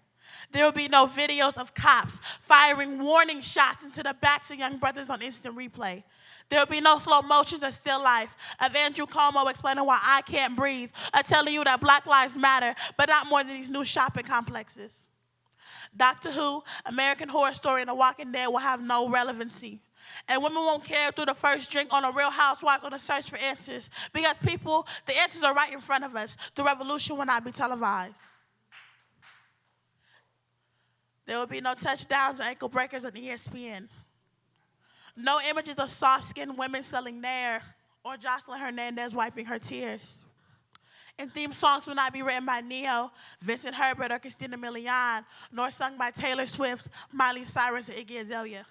There will be no videos of cops firing warning shots into the backs of young brothers on instant replay. There will be no slow motions or still life of Andrew Cuomo explaining why I can't breathe, or telling you that Black Lives Matter, but not more than these new shopping complexes. Doctor Who, American Horror Story, and The Walking Dead will have no relevancy. And women won't care through the first drink on a Real Housewives on a search for answers, because people, the answers are right in front of us. The revolution will not be televised. There will be no touchdowns or ankle breakers on ESPN. No images of soft-skinned women selling Nair or Jocelyn Hernandez wiping her tears. And theme songs will not be written by Neo, Vincent Herbert, or Christina Milian, nor sung by Taylor Swift, Miley Cyrus, or Iggy Azalea.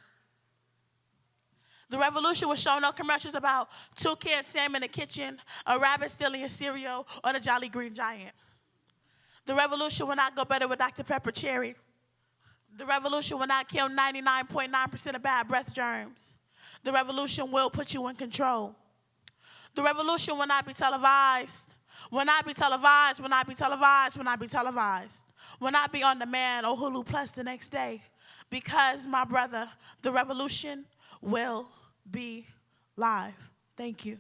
The revolution will show no commercials about Toucan Sam in the kitchen, a rabbit stealing a cereal, or the Jolly Green Giant. The revolution will not go better with Dr. Pepper Cherry. The revolution will not kill 99.9% of bad breath germs. The revolution will put you in control. The revolution will not be televised. Will not be televised, will not be televised, will not be televised. Will not be on demand or Hulu Plus the next day. Because, my brother, the revolution will be live. Thank you.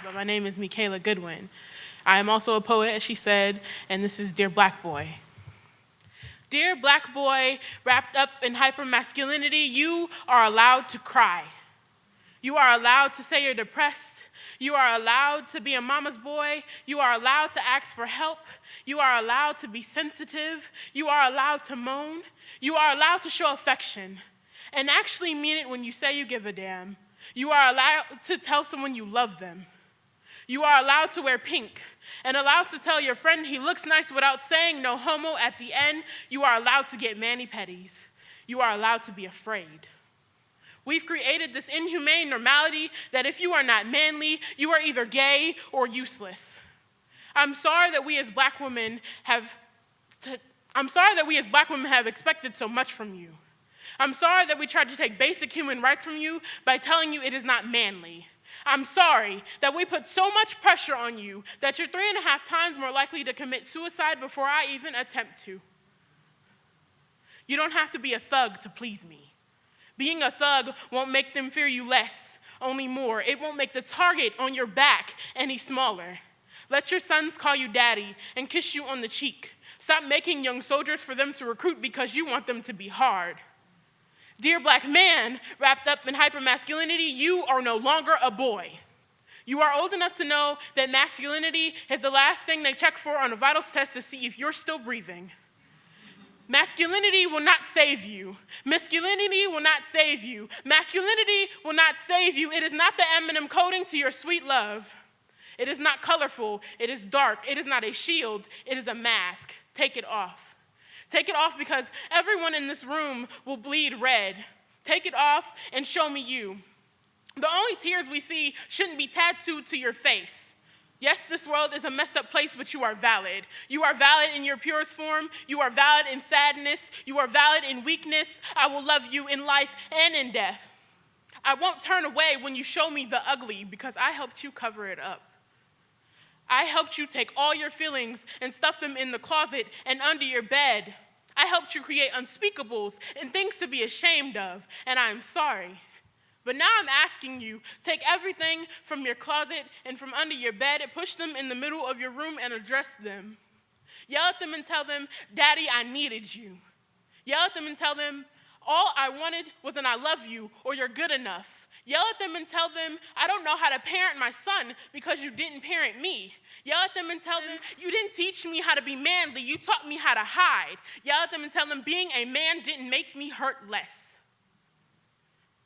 But my name is Michaela Goodwin. I am also a poet, as she said, and this is Dear Black Boy. Dear Black boy, wrapped up in hypermasculinity, you are allowed to cry. You are allowed to say you're depressed. You are allowed to be a mama's boy. You are allowed to ask for help. You are allowed to be sensitive. You are allowed to moan. You are allowed to show affection and actually mean it when you say you give a damn. You are allowed to tell someone you love them. You are allowed to wear pink and allowed to tell your friend he looks nice without saying no homo at the end. You are allowed to get mani-pedis. You are allowed to be afraid. We've created this inhumane normality that if you are not manly, you are either gay or useless. I'm sorry that we as black women have expected so much from you. I'm sorry that we tried to take basic human rights from you by telling you it is not manly. I'm sorry that we put so much pressure on you that you're 3.5 times more likely to commit suicide before I even attempt to. You don't have to be a thug to please me. Being a thug won't make them fear you less, only more. It won't make the target on your back any smaller. Let your sons call you daddy and kiss you on the cheek. Stop making young soldiers for them to recruit because you want them to be hard. Dear black man, wrapped up in hypermasculinity, you are no longer a boy. You are old enough to know that masculinity is the last thing they check for on a vitals test to see if you're still breathing. Masculinity will not save you. Masculinity will not save you. Masculinity will not save you. It is not the Eminem coding to your sweet love. It is not colorful. It is dark. It is not a shield. It is a mask. Take it off. Take it off because everyone in this room will bleed red. Take it off and show me you. The only tears we see shouldn't be tattooed to your face. Yes, this world is a messed up place, but you are valid. You are valid in your purest form. You are valid in sadness. You are valid in weakness. I will love you in life and in death. I won't turn away when you show me the ugly because I helped you cover it up. I helped you take all your feelings and stuff them in the closet and under your bed. I helped you create unspeakables and things to be ashamed of, and I am sorry. But now I'm asking you, take everything from your closet and from under your bed and push them in the middle of your room and address them. Yell at them and tell them, Daddy, I needed you. Yell at them and tell them, all I wanted was an I love you or you're good enough. Yell at them and tell them, I don't know how to parent my son because you didn't parent me. Yell at them and tell them, you didn't teach me how to be manly, you taught me how to hide. Yell at them and tell them, being a man didn't make me hurt less.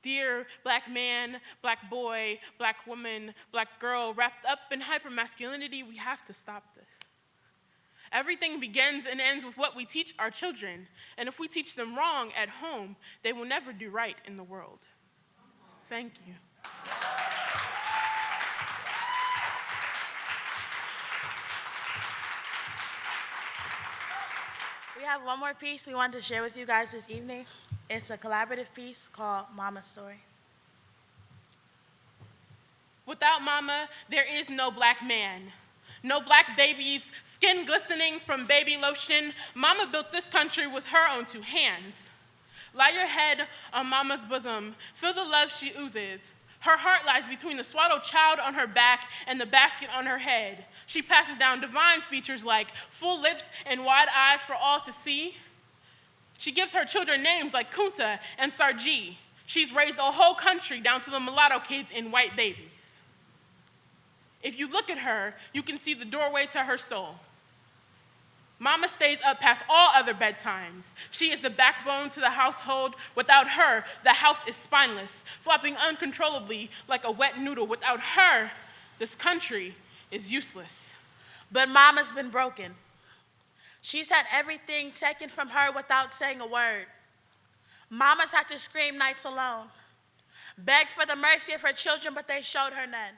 Dear black man, black boy, black woman, black girl, wrapped up in hypermasculinity, we have to stop this. Everything begins and ends with what we teach our children, and if we teach them wrong at home, they will never do right in the world. Thank you. We have one more piece we want to share with you guys this evening. It's a collaborative piece called Mama's Story. Without Mama, there is no black man. No black babies, skin glistening from baby lotion. Mama built this country with her own 2 hands. Lie your head on Mama's bosom. Feel the love she oozes. Her heart lies between the swaddled child on her back and the basket on her head. She passes down divine features like full lips and wide eyes for all to see. She gives her children names like Kunta and Sarji. She's raised a whole country down to the mulatto kids and white babies. If you look at her, you can see the doorway to her soul. Mama stays up past all other bedtimes. She is the backbone to the household. Without her, the house is spineless, flopping uncontrollably like a wet noodle. Without her, this country is useless. But Mama's been broken. She's had everything taken from her without saying a word. Mama's had to scream nights alone, begged for the mercy of her children, but they showed her none.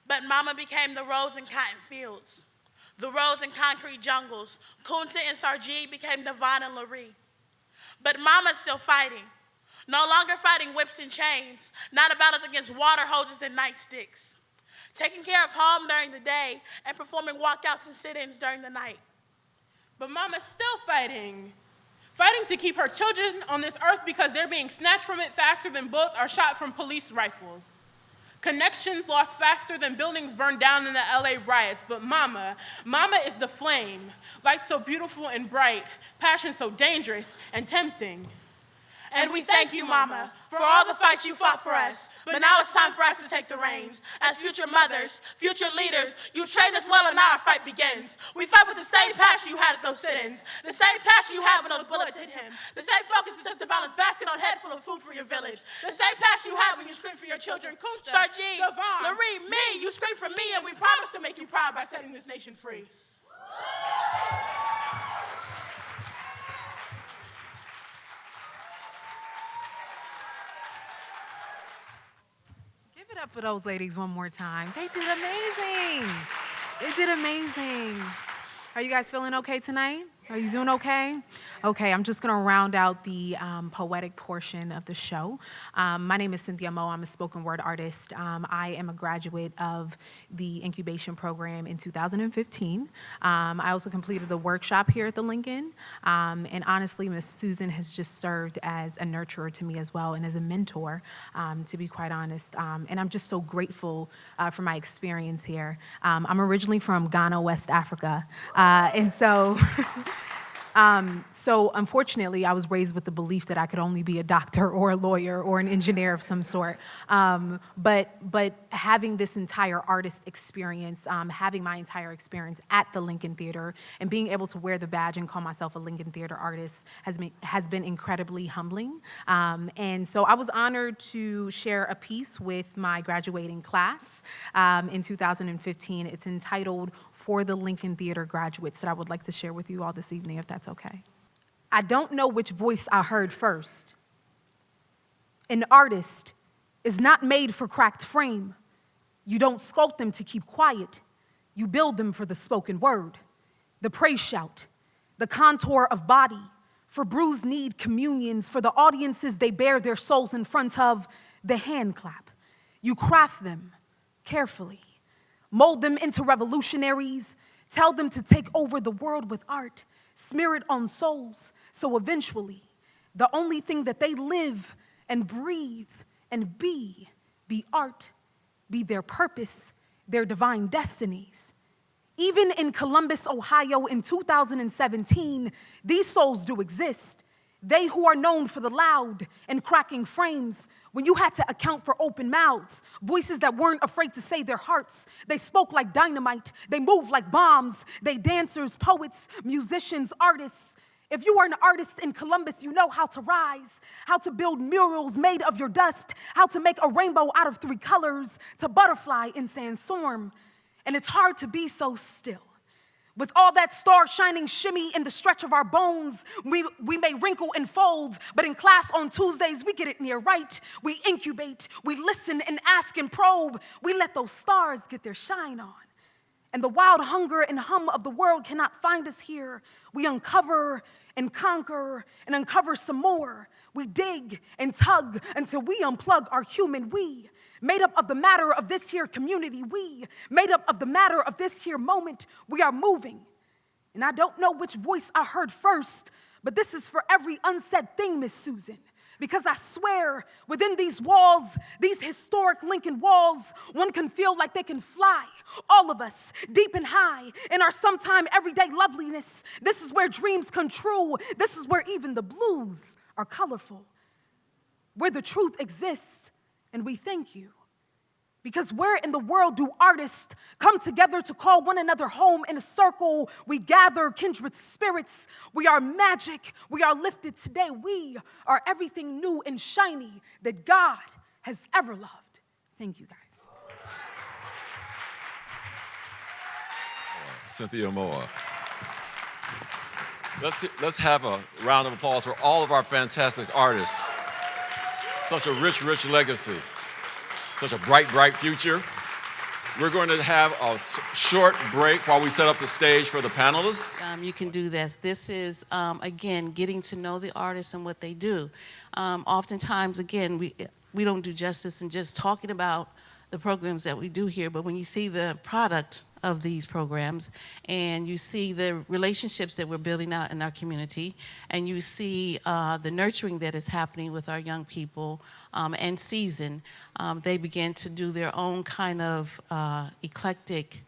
But Mama became the rose in cotton fields, the rose in concrete jungles. Kunta and Sarji became Devon and Laree. But Mama's still fighting, no longer fighting whips and chains, not a battle against water hoses and nightsticks, taking care of home during the day and performing walkouts and sit-ins during the night. But Mama's still fighting to keep her children on this earth because they're being snatched from it faster than bullets are shot from police rifles. Connections lost faster than buildings burned down in the LA riots. But Mama is the flame, light so beautiful and bright, passion so dangerous and tempting. And we thank you, Mama, for all the fights you fought for us. But now it's time for us to take the reins. As future mothers, future leaders, you trained us well and now our fight begins. We fight with the same passion you had at those sit-ins, the same passion you had when those bullets hit him, the same focus you took to balance basket on head full of food for your village, the same passion you had when you screamed for your children. Sargine, Laree, me, you screamed for me, and we promise to make you proud by setting this nation free. Give it up for those ladies one more time. They did amazing. They did amazing. Are you guys feeling okay tonight? Are you doing okay? Okay, I'm just gonna round out the poetic portion of the show. My name is Cynthia Moe. I'm a spoken word artist. I am a graduate of the Incubation Program in 2015. I also completed the workshop here at the Lincoln. And honestly, Miss Susan has just served as a nurturer to me as well and as a mentor, to be quite honest. And I'm just so grateful for my experience here. I'm originally from Ghana, West Africa. And so... So unfortunately, I was raised with the belief that I could only be a doctor or a lawyer or an engineer of some sort. But having this entire artist experience, having my entire experience at the Lincoln Theater, and being able to wear the badge and call myself a Lincoln Theater artist has been incredibly humbling. And so I was honored to share a piece with my graduating class in 2015. It's entitled For the Lincoln Theater Graduates, that I would like to share with you all this evening, if that's okay. I don't know which voice I heard first. An artist is not made for cracked frame. You don't sculpt them to keep quiet. You build them for the spoken word, the praise shout, the contour of body. For bruised need communions, for the audiences they bear their souls in front of, the hand clap. You craft them carefully. Mold them into revolutionaries. Tell them to take over the world with art. Smear it on souls. So eventually, the only thing that they live and breathe and be art, be their purpose, their divine destinies. Even in Columbus, Ohio in 2017, these souls do exist. They who are known for the loud and cracking frames, when you had to account for open mouths, voices that weren't afraid to say their hearts. They spoke like dynamite. They moved like bombs. They dancers, poets, musicians, artists. If you are an artist in Columbus, you know how to rise, how to build murals made of your dust, how to make a rainbow out of 3 colors, to butterfly in sandstorm. And it's hard to be so still. With all that star-shining shimmy in the stretch of our bones, we may wrinkle and fold, but in class on Tuesdays, we get it near right. We incubate, we listen and ask and probe. We let those stars get their shine on. And the wild hunger and hum of the world cannot find us here. We uncover and conquer and uncover some more. We dig and tug until we unplug our human we. Made up of the matter of this here community, we. Made up of the matter of this here moment, we are moving. And I don't know which voice I heard first, but this is for every unsaid thing, Miss Susan. Because I swear, within these walls, these historic Lincoln walls, one can feel like they can fly. All of us, deep and high, in our sometime everyday loveliness. This is where dreams come true. This is where even the blues are colorful. Where the truth exists. And we thank you. Because where in the world do artists come together to call one another home in a circle? We gather kindred spirits. We are magic. We are lifted today. We are everything new and shiny that God has ever loved. Thank you, guys. Cynthia Moe. Let's have a round of applause for all of our fantastic artists. Such a rich, rich legacy. Such a bright, bright future. We're going to have a short break while we set up the stage for the panelists. You can do this. This is, again, getting to know the artists and what they do. Oftentimes, again, we don't do justice in just talking about the programs that we do here, but when you see the product of these programs and you see the relationships that we're building out in our community and you see the nurturing that is happening with our young people and season, they begin to do their own kind of eclectic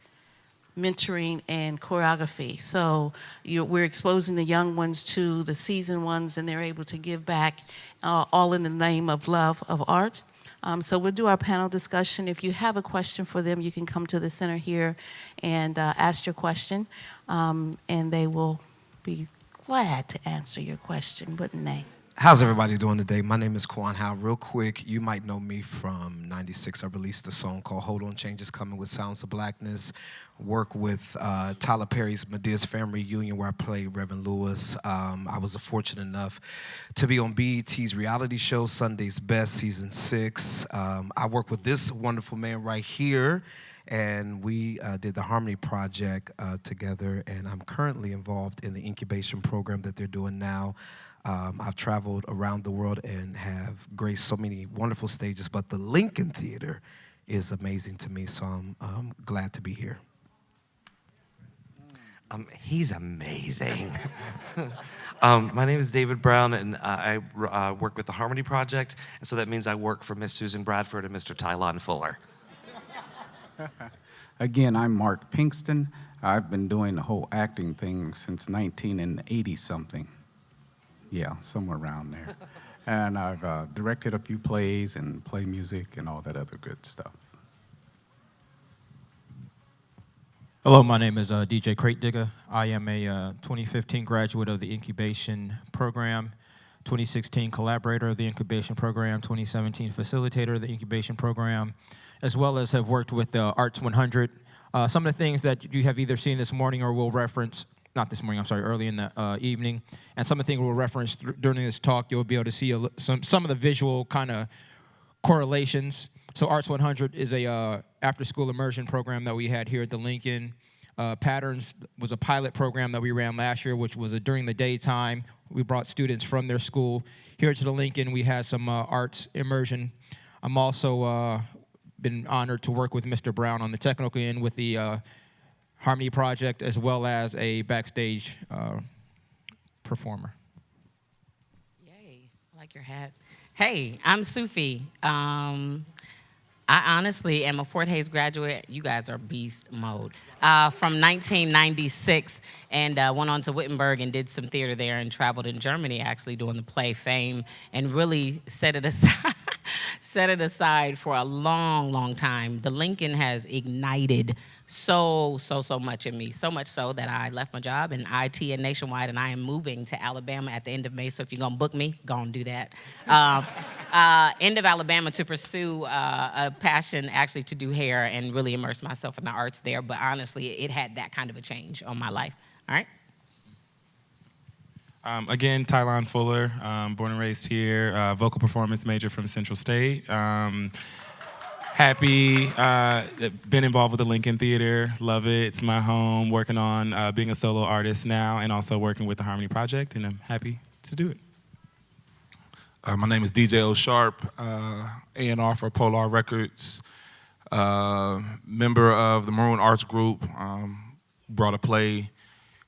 mentoring and choreography. So we're exposing the young ones to the seasoned ones, and they're able to give back, all in the name of love of art. So we'll do our panel discussion. If you have a question for them, you can come to the center here and ask your question, and they will be glad to answer your question, wouldn't they? How's everybody doing today? My name is Quan Howe. Real quick, you might know me from '96. I released a song called Hold On, Change Is Coming with Sounds of Blackness. Work with Tyler Perry's Medea's Family Reunion, where I played Reverend Lewis. I was fortunate enough to be on BET's reality show, Sunday's Best, Season 6. I work with this wonderful man right here, and we did the Harmony Project together, and I'm currently involved in the Incubation Program that they're doing now. I've traveled around the world and have graced so many wonderful stages, but the Lincoln Theater is amazing to me, so I'm glad to be here. He's amazing. My name is David Brown, and I work with the Harmony Project, and so that means I work for Miss Susan Bradford and Mr. Tylon Fuller. Again, I'm Mark Pinkston. I've been doing the whole acting thing since 1980-something. Yeah, somewhere around there. And I've directed a few plays and play music and all that other good stuff. Hello, my name is DJ Crate Digger. I am a 2015 graduate of the Incubation Program, 2016 collaborator of the Incubation Program, 2017 facilitator of the Incubation Program, as well as have worked with Arts 100. Some of the things that you have either seen this morning or will reference, not this morning, I'm sorry, early in the evening, and some of the things we'll reference during this talk, you'll be able to see some of the visual kind of correlations. So Arts 100 is a after-school immersion program that we had here at the Lincoln. Patternz was a pilot program that we ran last year, which was during the daytime. We brought students from their school here to the Lincoln. We had some arts immersion. I'm also been honored to work with Mr. Brown on the technical end with the Harmony Project, as well as a Backstage performer. Yay, I like your hat. Hey, I'm Sufi. I honestly am a Fort Hays graduate. You guys are beast mode. From 1996, and went on to Wittenberg and did some theater there and traveled in Germany actually doing the play Fame, and really set it aside, set it aside for a long, long time. The Lincoln has ignited so much in me, so much so that I left my job in IT and Nationwide, and I am moving to Alabama at the end of May, so if you're gonna book me, go and do that. End of Alabama to pursue a passion actually to do hair and really immerse myself in the arts there, but honestly, it had that kind of a change on my life, all right? Again, Tylon Fuller, born and raised here, vocal performance major from Central State. Happy, been involved with the Lincoln Theater, love it, it's my home, working on being a solo artist now and also working with the Harmony Project, and I'm happy to do it. My name is DJ O'Sharp, A&R for Polar Records, member of the Maroon Arts Group, brought a play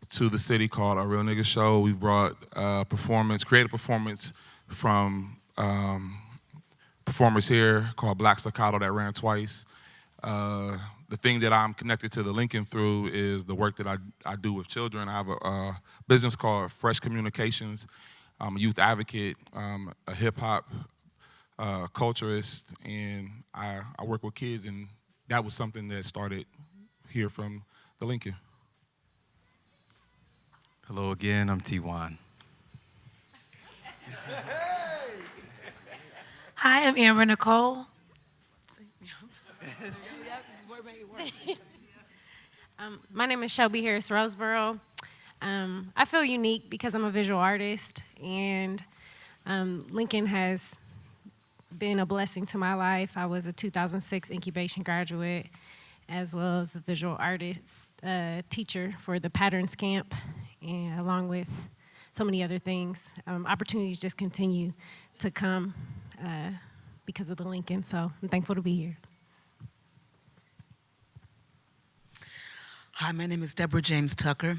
to the city called A Real Nigga Show. We brought creative performance from performers here called Black Staccato that ran twice. The thing that I'm connected to the Lincoln through is the work that I do with children. I have a business called Fresh Communications. I'm a youth advocate, a hip hop culturist, and I work with kids, and that was something that started here from the Lincoln. Hello again, I'm T1. Hi, I'm Amber Nicole. My name is Shelby Harris Roseboro. I feel unique because I'm a visual artist, and Lincoln has been a blessing to my life. I was a 2006 incubation graduate, as well as a visual artist teacher for the Patternz camp, and along with so many other things. Opportunities just continue to come because of the Lincoln, so I'm thankful to be here. Hi, my name is Deborah James Tucker.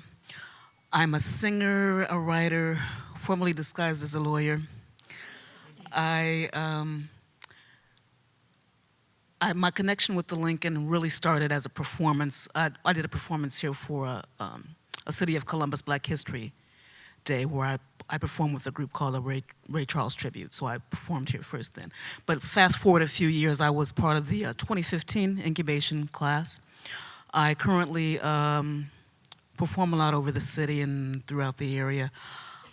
I'm a singer, a writer, formerly disguised as a lawyer. I my connection with the Lincoln really started as a performance. I did a performance here for a City of Columbus Black History Day where I performed with a group called the Ray Charles Tribute, so I performed here first then. But fast forward a few years, I was part of the 2015 incubation class. I currently perform a lot over the city and throughout the area.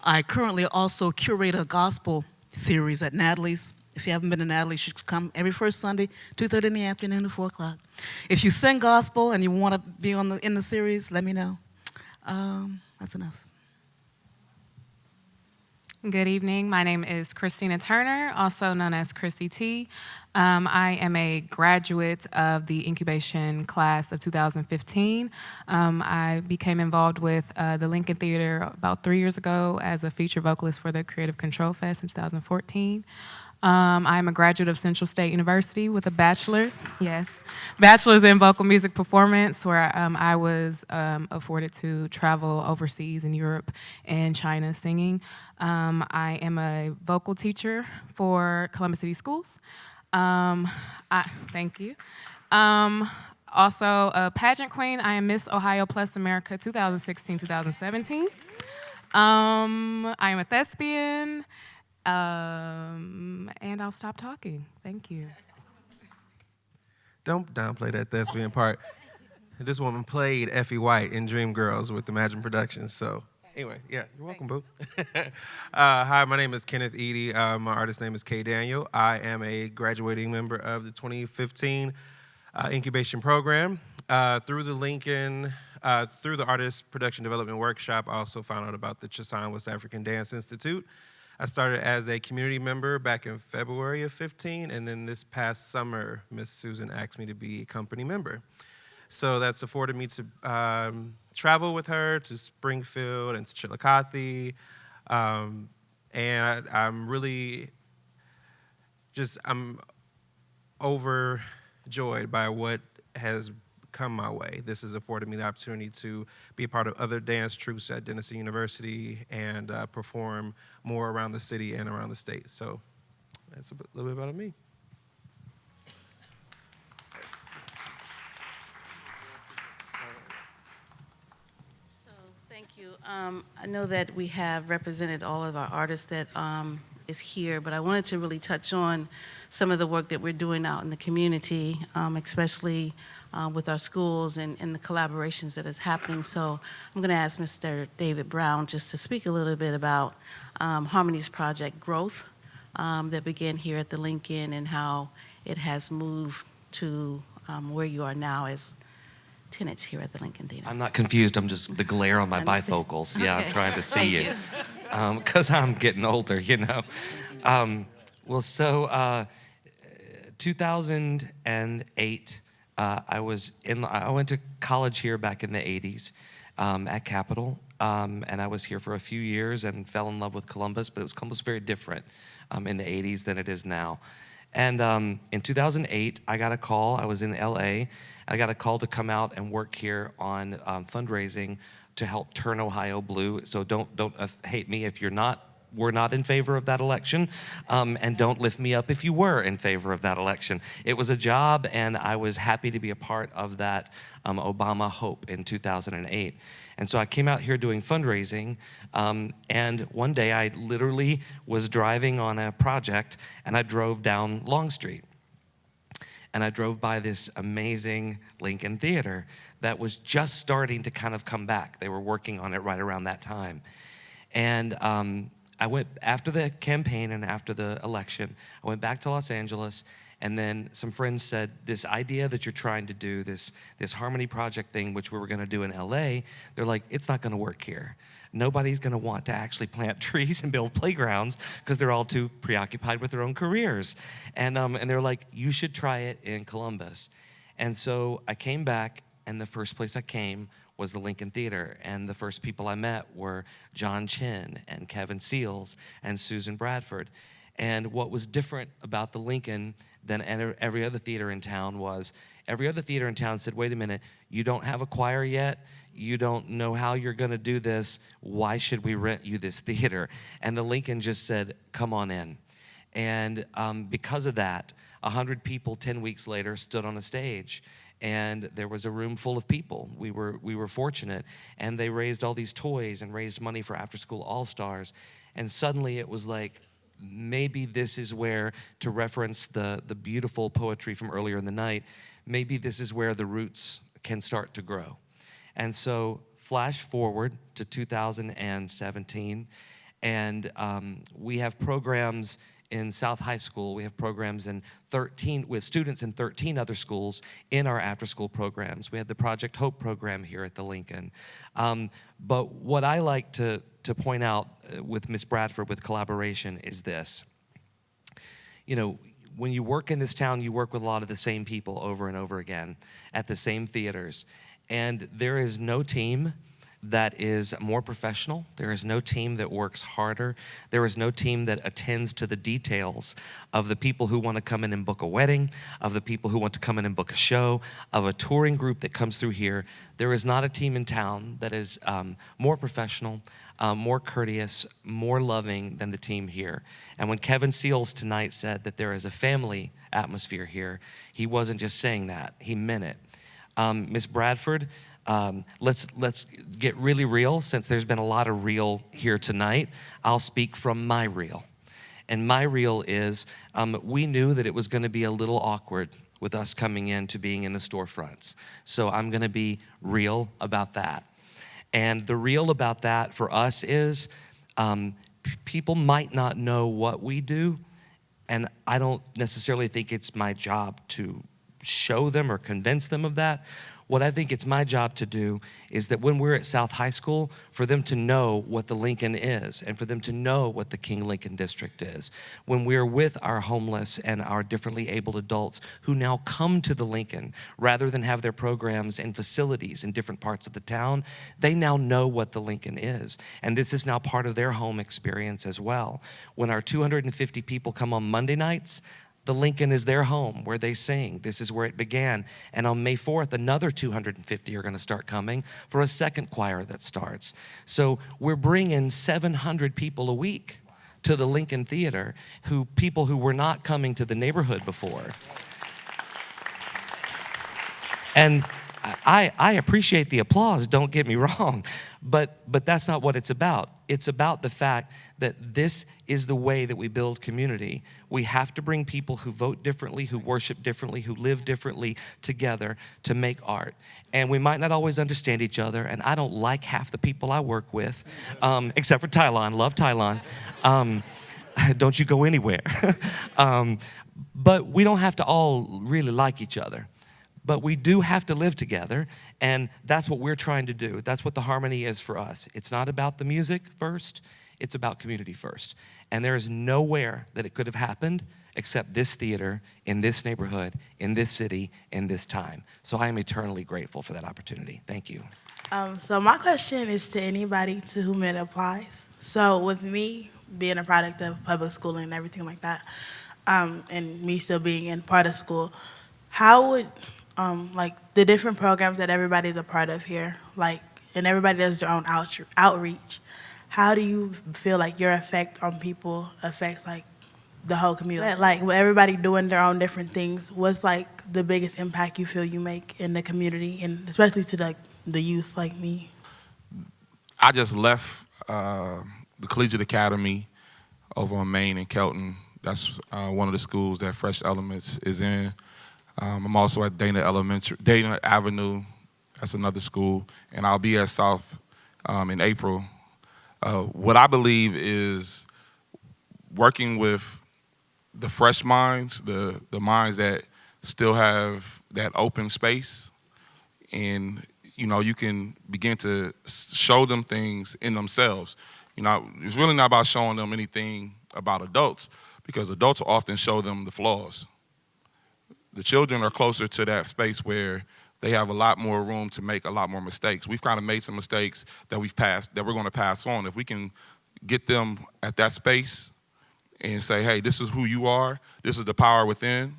I currently also curate a gospel series at Natalie's. If you haven't been to Natalie's, you should come every first Sunday, 2:30 in the afternoon to 4 o'clock. If you sing gospel and you want to be in the series, let me know. That's enough. Good evening. My name is Christina Turner, also known as Chrissy T. I am a graduate of the incubation class of 2015. I became involved with the Lincoln Theater about 3 years ago as a feature vocalist for the Creative Control Fest in 2014. I'm a graduate of Central State University with a bachelor's in vocal music performance, where I was afforded to travel overseas in Europe and China singing. I am a vocal teacher for Columbus City Schools. Thank you. Also a pageant queen. I am Miss Ohio Plus America 2016-2017. I am a thespian. And I'll stop talking. Thank you. Don't downplay that thespian part. This woman played Effie White in Dreamgirls with Imagine Productions. So anyway, yeah, you're welcome, boo. Hi, my name is Kenneth Eady. My artist name is Kay Daniel. I am a graduating member of the 2015 Incubation Program. Through the Lincoln, through the Artist Production Development Workshop, I also found out about the Chisan West African Dance Institute. I started as a community member back in February of 15, and then this past summer, Miss Susan asked me to be a company member. So that's afforded me to travel with her to Springfield and to Chillicothe, and I'm really I'm overjoyed by what has come my way. This has afforded me the opportunity to be a part of other dance troupes at Denison University and perform more around the city and around the state. So that's a little bit about me. So thank you. I know that we have represented all of our artists that is here, but I wanted to really touch on some of the work that we're doing out in the community, especially with our schools and the collaborations that is happening. So I'm going to ask Mr. David Brown just to speak a little bit about Harmony's project growth that began here at the Lincoln and how it has moved to where you are now as tenants here at the Lincoln Theater. I'm not confused. I'm just the glare on my bifocals. Yeah, I'm trying to see you. Because I'm getting older, you know. 2008, I went to college here back in the 80s at Capitol, and I was here for a few years and fell in love with Columbus, but Columbus was very different in the 80s than it is now. And in 2008, I got a call. I was in LA. I got a call to come out and work here on fundraising to help turn Ohio blue. So don't hate me if we're not in favor of that election, and don't lift me up if you were in favor of that election. It was a job, and I was happy to be a part of that Obama hope in 2008. And so I came out here doing fundraising, and one day I literally was driving on a project, and I drove down Long Street. And I drove by this amazing Lincoln Theater that was just starting to kind of come back. They were working on it right around that time. And I went, after the campaign and after the election, I went back to Los Angeles, and then some friends said, this idea that you're trying to do, this Harmony Project thing, which we were gonna do in LA, they're like, it's not gonna work here. Nobody's gonna want to actually plant trees and build playgrounds because they're all too preoccupied with their own careers. And they're like, you should try it in Columbus. And so I came back, and the first place I came was the Lincoln Theater, and the first people I met were John Chin and Kevin Seals and Susan Bradford. And what was different about the Lincoln than every other theater in town was every other theater in town said, wait a minute, you don't have a choir yet, you don't know how you're gonna do this, why should we rent you this theater? And the Lincoln just said, come on in. And because of that, 100 people 10 weeks later stood on a stage, and there was a room full of people. We were fortunate, and they raised all these toys and raised money for After School All-Stars. And suddenly it was like, maybe this is where, to reference the beautiful poetry from earlier in the night, maybe this is where the roots can start to grow. And so flash forward to 2017, and we have programs in South High School. We have programs in 13, with students in 13 other schools in our after-school programs. We had the Project Hope program here at the Lincoln. But what I like to point out with Ms. Bradford with collaboration is this. You know, when you work in this town, you work with a lot of the same people over and over again at the same theaters. And there is no team that is more professional. There is no team that works harder. There is no team that attends to the details of the people who want to come in and book a wedding, of the people who want to come in and book a show, of a touring group that comes through here. There is not a team in town that is more professional, more courteous, more loving than the team here. And when Kevin Seals tonight said that there is a family atmosphere here, he wasn't just saying that, he meant it. Ms. Bradford, let's get really real. Since there's been a lot of real here tonight, I'll speak from my reel. And my reel is, we knew that it was going to be a little awkward with us coming in to being in the storefronts. So I'm going to be real about that. And the real about that for us is, people might not know what we do, and I don't necessarily think it's my job to show them or convince them of that. What I think it's my job to do is that when we're at South High School, for them to know what the Lincoln is and for them to know what the King Lincoln District is. When we're with our homeless and our differently abled adults who now come to the Lincoln, rather than have their programs in facilities in different parts of the town, they now know what the Lincoln is. And this is now part of their home experience as well. When our 250 people come on Monday nights, the Lincoln is their home where they sing. This is where it began. And on May 4th, another 250 are going to start coming for a second choir that starts. So we're bringing 700 people a week to the Lincoln Theater, people who were not coming to the neighborhood before. And I appreciate the applause, don't get me wrong, but that's not what it's about. It's about the fact that this is the way that we build community. We have to bring people who vote differently, who worship differently, who live differently together to make art. And we might not always understand each other, and I don't like half the people I work with, except for Tylon. Love Tylon. Don't you go anywhere. But we don't have to all really like each other. But we do have to live together, and that's what we're trying to do. That's what the harmony is for us. It's not about the music first, it's about community first. And there is nowhere that it could have happened except this theater, in this neighborhood, in this city, in this time. So I am eternally grateful for that opportunity. Thank you. So my question is to anybody to whom it applies. So with me being a product of public schooling and everything like that, and me still being in part of school, how would like the different programs that everybody's a part of here, like, and everybody does their own outreach, how do you feel like your effect on people affects like the whole community? Like with everybody doing their own different things, what's like the biggest impact you feel you make in the community, and especially to like the youth like me? I just left the Collegiate Academy over on Main and Kelton. That's one of the schools that Fresh Elements is in. I'm also at Dana Avenue, that's another school, and I'll be at South in April. What I believe is working with the fresh minds, the minds that still have that open space, and you can begin to show them things in themselves. It's really not about showing them anything about adults, because adults will often show them the flaws. The children are closer to that space where they have a lot more room to make a lot more mistakes. We've kind of made some mistakes that we're going to pass on. If we can get them at that space and say, hey, this is who you are, this is the power within,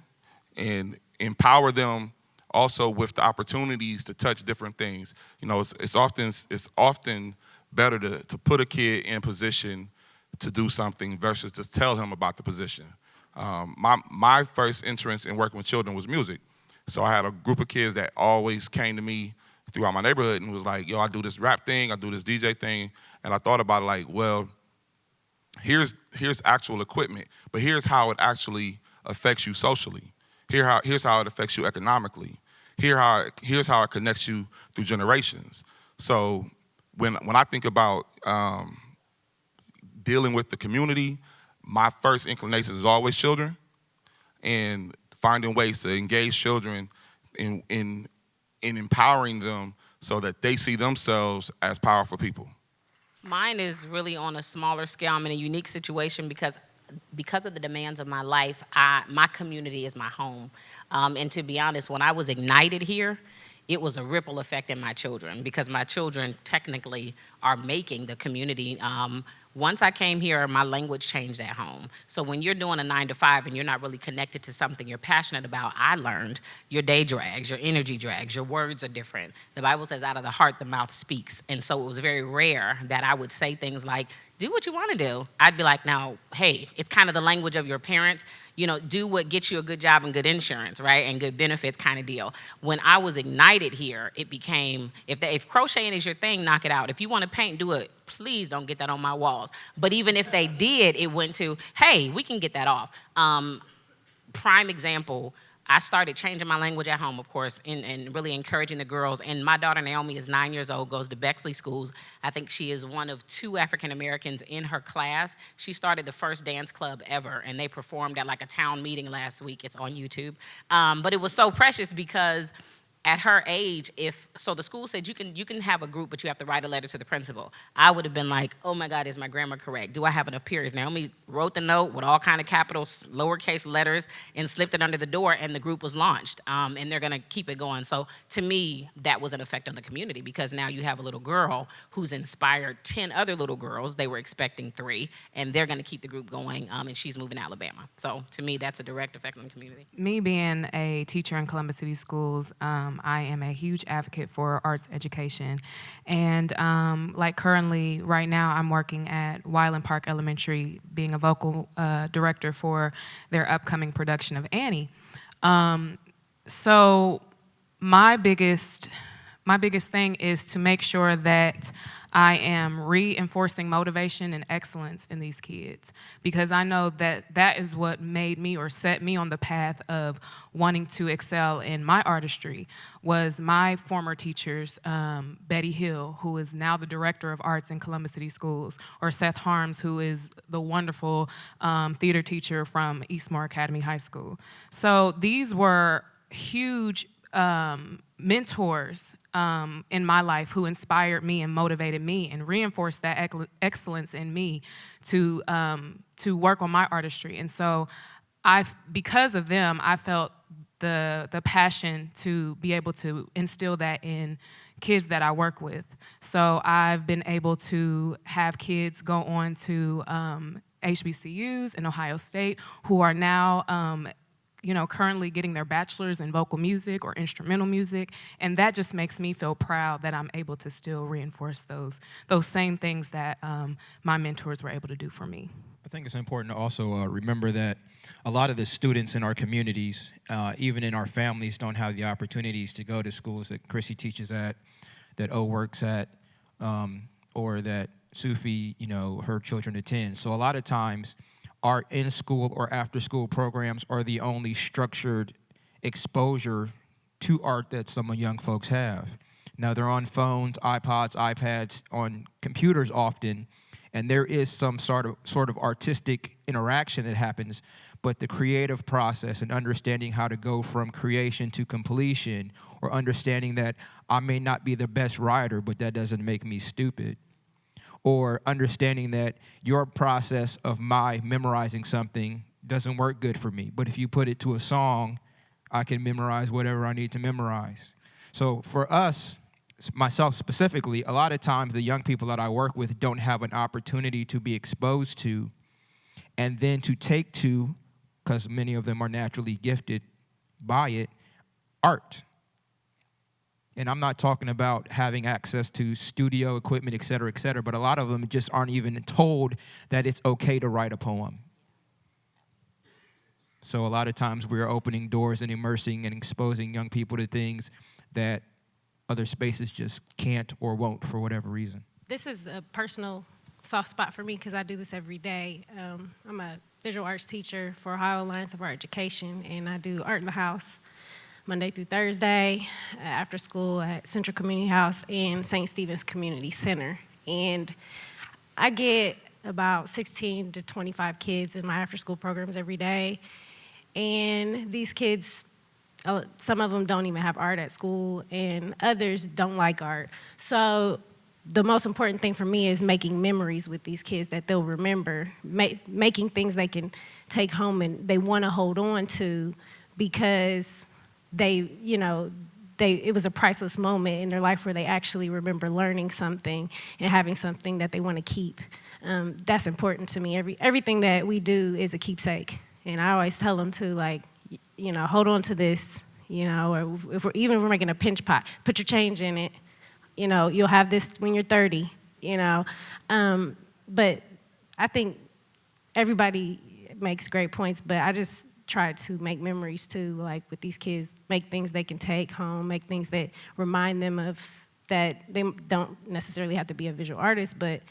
and empower them also with the opportunities to touch different things. It's often better to put a kid in position to do something versus just tell him about the position. My first entrance in working with children was music. So I had a group of kids that always came to me throughout my neighborhood and was like, yo, I do this rap thing, I do this DJ thing. And I thought about it like, well, here's actual equipment, but here's how it actually affects you socially. Here's how it affects you economically. Here's how it connects you through generations. So when I think about dealing with the community, my first inclination is always children, and finding ways to engage children in empowering them so that they see themselves as powerful people. Mine is really on a smaller scale. I'm in a unique situation because of the demands of my life, my community is my home. And to be honest, when I was ignited here, it was a ripple effect in my children because my children technically are making the community. Once I came here, my language changed at home. So when you're doing a 9 to 5 and you're not really connected to something you're passionate about, I learned your day drags, your energy drags, your words are different. The Bible says out of the heart, the mouth speaks. And so it was very rare that I would say things like, do what you want to do. I'd be like, now, hey, it's kind of the language of your parents. You know, do what gets you a good job and good insurance, right? And good benefits kind of deal. When I was ignited here, it became, if crocheting is your thing, knock it out. If you want to paint, do it. Please don't get that on my walls. But even if they did, it went to, hey, we can get that off. Prime example, I started changing my language at home, of course, and really encouraging the girls. And my daughter, Naomi, is 9 years old, goes to Bexley schools. I think she is one of 2 African Americans in her class. She started the first dance club ever, and they performed at like a town meeting last week. It's on YouTube. But it was so precious because at her age, so the school said you can have a group, but you have to write a letter to the principal. I would have been like, oh my God, is my grammar correct? Do I have enough periods? Naomi wrote the note with all kind of capitals, lowercase letters, and slipped it under the door, and the group was launched. And they're gonna keep it going. So to me, that was an effect on the community because now you have a little girl who's inspired 10 other little girls. They were expecting 3, and they're gonna keep the group going, and she's moving to Alabama. So to me, that's a direct effect on the community. Me being a teacher in Columbus City Schools, I am a huge advocate for arts education. And like currently, right now, I'm working at Wyland Park Elementary, being a vocal director for their upcoming production of Annie. So my biggest thing is to make sure that I am reinforcing motivation and excellence in these kids because I know that that is what made me or set me on the path of wanting to excel in my artistry was my former teachers, Betty Hill, who is now the director of arts in Columbus City Schools, or Seth Harms, who is the wonderful theater teacher from Eastmore Academy High School. So these were huge mentors in my life who inspired me and motivated me and reinforced that excellence in me to work on my artistry. And so because of them, I felt the passion to be able to instill that in kids that I work with. So I've been able to have kids go on to HBCUs in Ohio State who are now currently getting their bachelor's in vocal music or instrumental music, and that just makes me feel proud that I'm able to still reinforce those same things that my mentors were able to do for me. I think it's important to also remember that a lot of the students in our communities, even in our families, don't have the opportunities to go to schools that Chrissy teaches at, that O works at, or that Sufi, her children attend. So a lot of times, our in-school or after-school programs are the only structured exposure to art that some young folks have. Now, they're on phones, iPods, iPads, on computers often, and there is some sort of artistic interaction that happens, but the creative process and understanding how to go from creation to completion, or understanding that I may not be the best writer, but that doesn't make me stupid, or understanding that your process of my memorizing something doesn't work good for me, but if you put it to a song, I can memorize whatever I need to memorize. So for us, myself specifically, a lot of times the young people that I work with don't have an opportunity to be exposed to and then to take to, because many of them are naturally gifted by it, art. And I'm not talking about having access to studio equipment, et cetera, but a lot of them just aren't even told that it's okay to write a poem. So a lot of times we're opening doors and immersing and exposing young people to things that other spaces just can't or won't for whatever reason. This is a personal soft spot for me because I do this every day. I'm a visual arts teacher for Ohio Alliance of Art Education, and I do Art in the House Monday through Thursday after school at Central Community House and St. Stephen's Community Center. And I get about 16 to 25 kids in my after-school programs every day. And these kids, some of them don't even have art at school, and others don't like art. So the most important thing for me is making memories with these kids that they'll remember, making things they can take home and they want to hold on to because it was a priceless moment in their life where they actually remember learning something and having something that they want to keep. That's important to me. Everything that we do is a keepsake. And I always tell them to, hold on to this, or even if we're making a pinch pot, put your change in it. You'll have this when you're 30, But I think everybody makes great points, but I just try to make memories too, like with these kids, make things they can take home, make things that remind them of that they don't necessarily have to be a visual artist, but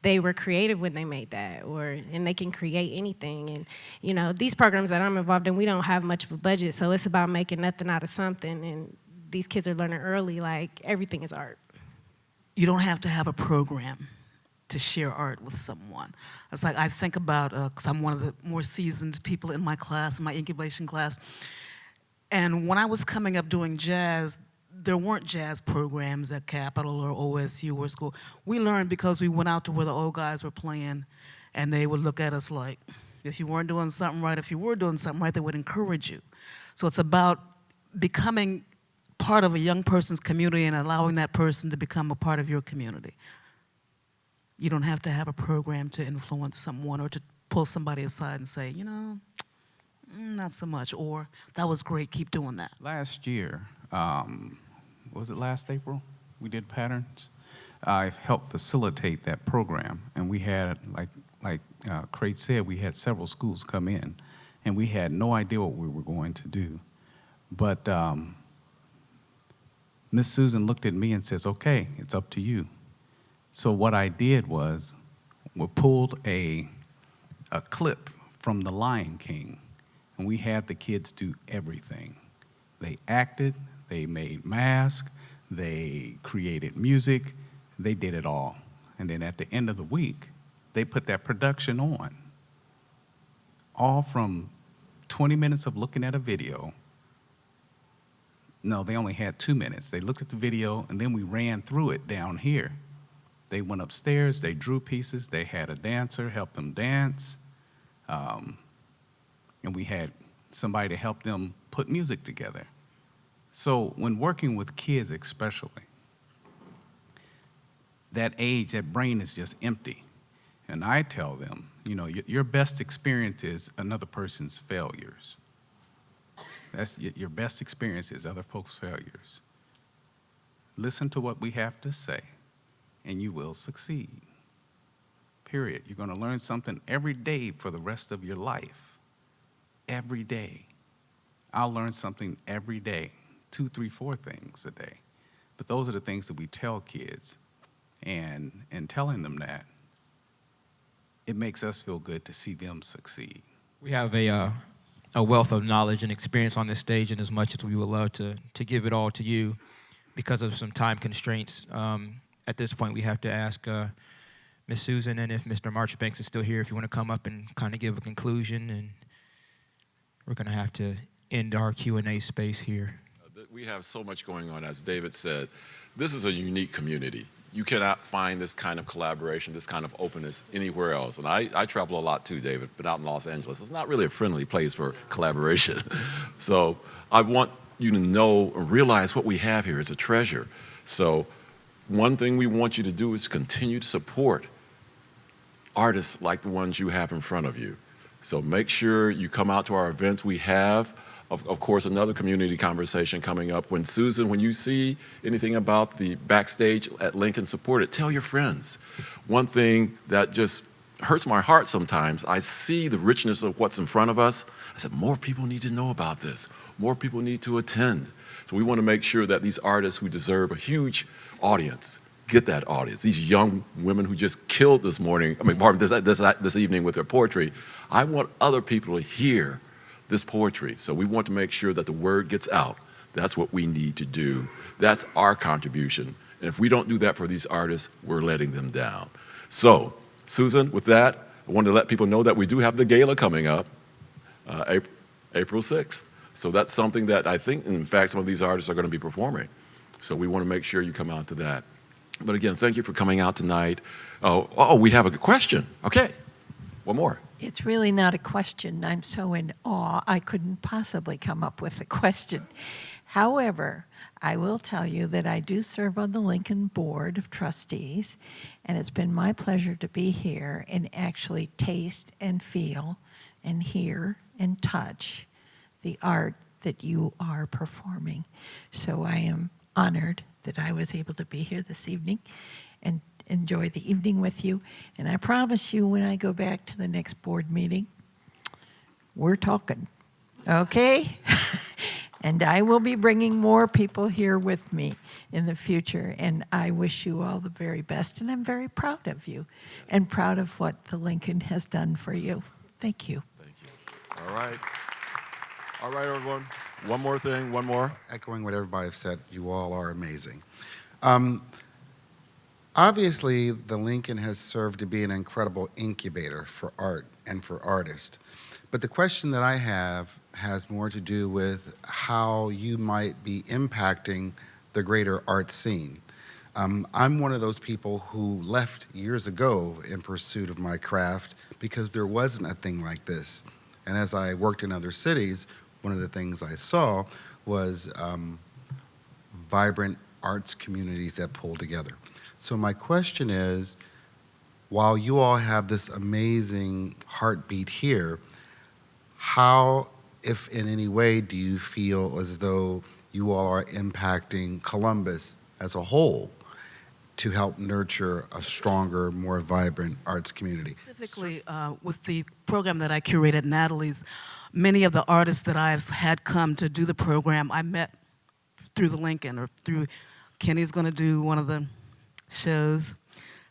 they were creative when they made that, and they can create anything. And these programs that I'm involved in, we don't have much of a budget, so it's about making nothing out of something. And these kids are learning early, like everything is art. You don't have to have a program to share art with someone. It's like I think about, because I'm one of the more seasoned people in my class, in my incubation class, and when I was coming up doing jazz, there weren't jazz programs at Capitol or OSU or school. We learned because we went out to where the old guys were playing, and they would look at us like, if you weren't doing something right, if you were doing something right, they would encourage you. So it's about becoming part of a young person's community and allowing that person to become a part of your community. You don't have to have a program to influence someone or to pull somebody aside and say, not so much, or that was great, keep doing that. Last year, was it last April? We did Patternz. I helped facilitate that program, and we had, like Craig said, we had several schools come in, and we had no idea what we were going to do. But Miss Susan looked at me and says, okay, it's up to you. So what I did was, we pulled a clip from The Lion King, and we had the kids do everything. They acted, they made masks, they created music, they did it all. And then at the end of the week, they put that production on. All from 20 minutes of looking at a video. No, they only had 2 minutes. They looked at the video, and then we ran through it down here. They went upstairs, they drew pieces, they had a dancer help them dance, and we had somebody to help them put music together. So when working with kids especially, that age, that brain is just empty. And I tell them, your best experience is another person's failures. That's your best experience is other folks' failures. Listen to what we have to say, and you will succeed. Period. You're going to learn something every day for the rest of your life. Every day. I'll learn something every day, 2, 3, 4 things a day. But those are the things that we tell kids. And telling them that, it makes us feel good to see them succeed. We have a wealth of knowledge and experience on this stage, and as much as we would love to give it all to you, because of some time constraints, at this point we have to ask Ms. Susan and if Mr. Marchbanks is still here, if you want to come up and kind of give a conclusion, and we're going to have to end our Q&A space here. We have so much going on, as David said. This is a unique community. You cannot find this kind of collaboration, this kind of openness anywhere else. And I travel a lot too, David, but out in Los Angeles, it's not really a friendly place for collaboration. So I want you to know and realize what we have here is a treasure. So one thing we want you to do is continue to support artists like the ones you have in front of you. So make sure you come out to our events. We have, of course, another community conversation coming up. When you see anything about the Backstage at Lincoln, support it. Tell your friends. One thing that just hurts my heart sometimes. I see the richness of what's in front of us. I said, more people need to know about this. More people need to attend. So we want to make sure that these artists who deserve a huge audience get that audience. These young women who just killed this morning, this evening with their poetry, I want other people to hear this poetry. So we want to make sure that the word gets out. That's what we need to do. That's our contribution. And if we don't do that for these artists, we're letting them down. So, Susan, with that, I wanted to let people know that we do have the gala coming up, April 6th. So that's something that I think, in fact, some of these artists are going to be performing. So we want to make sure you come out to that. But again, thank you for coming out tonight. Oh, we have a question. Okay, one more. It's really not a question. I'm so in awe, I couldn't possibly come up with a question. However, I will tell you that I do serve on the Lincoln Board of Trustees, and it's been my pleasure to be here and actually taste and feel and hear and touch the art that you are performing. So I am honored that I was able to be here this evening and enjoy the evening with you. And I promise you, when I go back to the next board meeting, we're talking, okay? And I will be bringing more people here with me in the future. And I wish you all the very best. And I'm very proud of you and proud of what the Lincoln has done for you. Thank you. Thank you. All right. All right, everyone. One more thing, one more. Echoing what everybody has said, you all are amazing. Obviously, the Lincoln has served to be an incredible incubator for art and for artists. But the question that I have has more to do with how you might be impacting the greater art scene. I'm one of those people who left years ago in pursuit of my craft because there wasn't a thing like this. And as I worked in other cities, one of the things I saw was vibrant arts communities that pull together. So my question is, while you all have this amazing heartbeat here, how, if in any way, do you feel as though you all are impacting Columbus as a whole to help nurture a stronger, more vibrant arts community? Specifically, with the program that I curate at Natalie's, many of the artists that I've had come to do the program, I met through the Lincoln or through, Kenny's going to do one of the shows.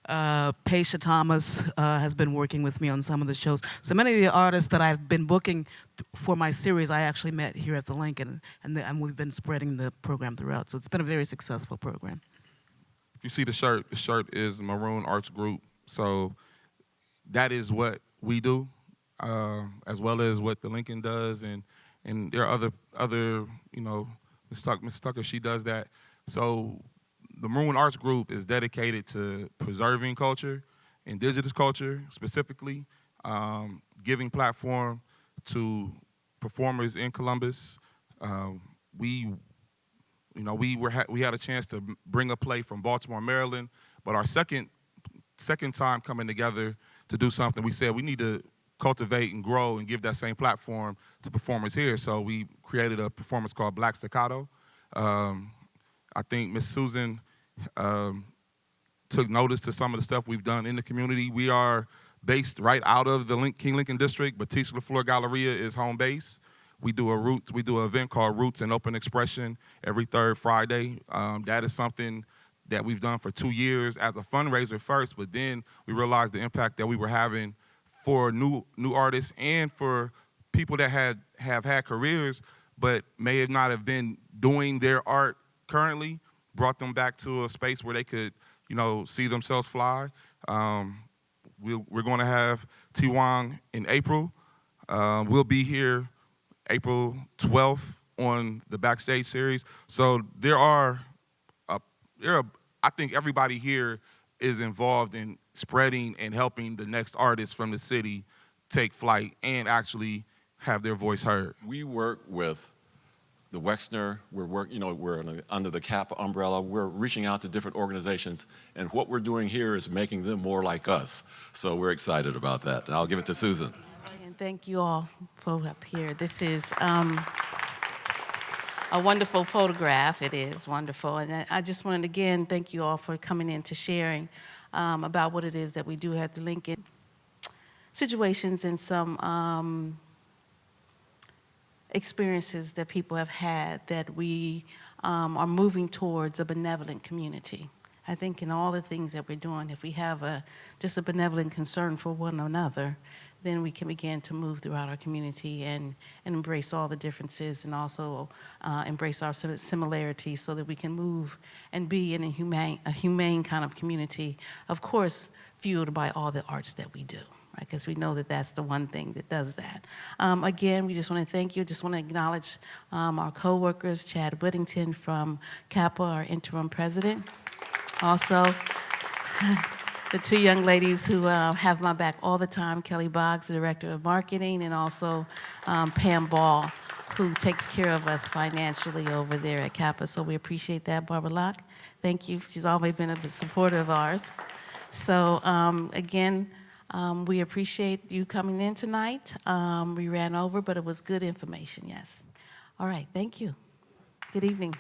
Paisha Thomas has been working with me on some of the shows. So many of the artists that I've been booking for my series, I actually met here at the Lincoln, and we've been spreading the program throughout. So it's been a very successful program. If you see the shirt is Maroon Arts Group. So that is what we do, as well as what the Lincoln does, and there are other you know, Ms. Tucker, she does that. So the Maroon Arts Group is dedicated to preserving culture, indigenous culture specifically, giving platform to performers in Columbus. We had a chance to bring a play from Baltimore, Maryland, but our second time coming together to do something, we said we need to cultivate and grow and give that same platform to performers here. So we created a performance called Black Staccato. I think Miss Susan took notice to some of the stuff we've done in the community. We are based right out of the King Lincoln District, but Tisha LaFleur Galleria is home base. We do an event called Roots and Open Expression every third Friday. That is something that we've done for 2 years as a fundraiser first, but then we realized the impact that we were having for new artists and for people that have had careers but may have not have been doing their art currently, brought them back to a space where they could, you know, see themselves fly. We're going to have Tiwang in April. We'll be here April 12th on the Backstage series. So I think everybody here is involved in spreading and helping the next artists from the city take flight and actually have their voice heard. We work with the Wexner, we're under the CAP umbrella. We're reaching out to different organizations, and what we're doing here is making them more like us. So we're excited about that. And I'll give it to Susan. And thank you all for up here. This is a wonderful photograph. It is wonderful. And I just wanted to, again, thank you all for coming in to sharing about what it is that we do at the Lincoln. situations and some experiences that people have had that we are moving towards a benevolent community. I think in all the things that we're doing, if we have just a benevolent concern for one another, then we can begin to move throughout our community and embrace all the differences and also embrace our similarities so that we can move and be in a humane kind of community, of course, fueled by all the arts that we do. Because we know that that's the one thing that does that. Again, we just want to thank you. Just want to acknowledge our co-workers, Chad Whittington from CAPA, our interim president. Also, the two young ladies who have my back all the time, Kelly Boggs, the director of marketing, and also Pam Ball, who takes care of us financially over there at CAPA. So we appreciate that, Barbara Locke. Thank you. She's always been a supporter of ours. So again, we appreciate you coming in tonight. We ran over, but it was good information, yes. All right, thank you. Good evening.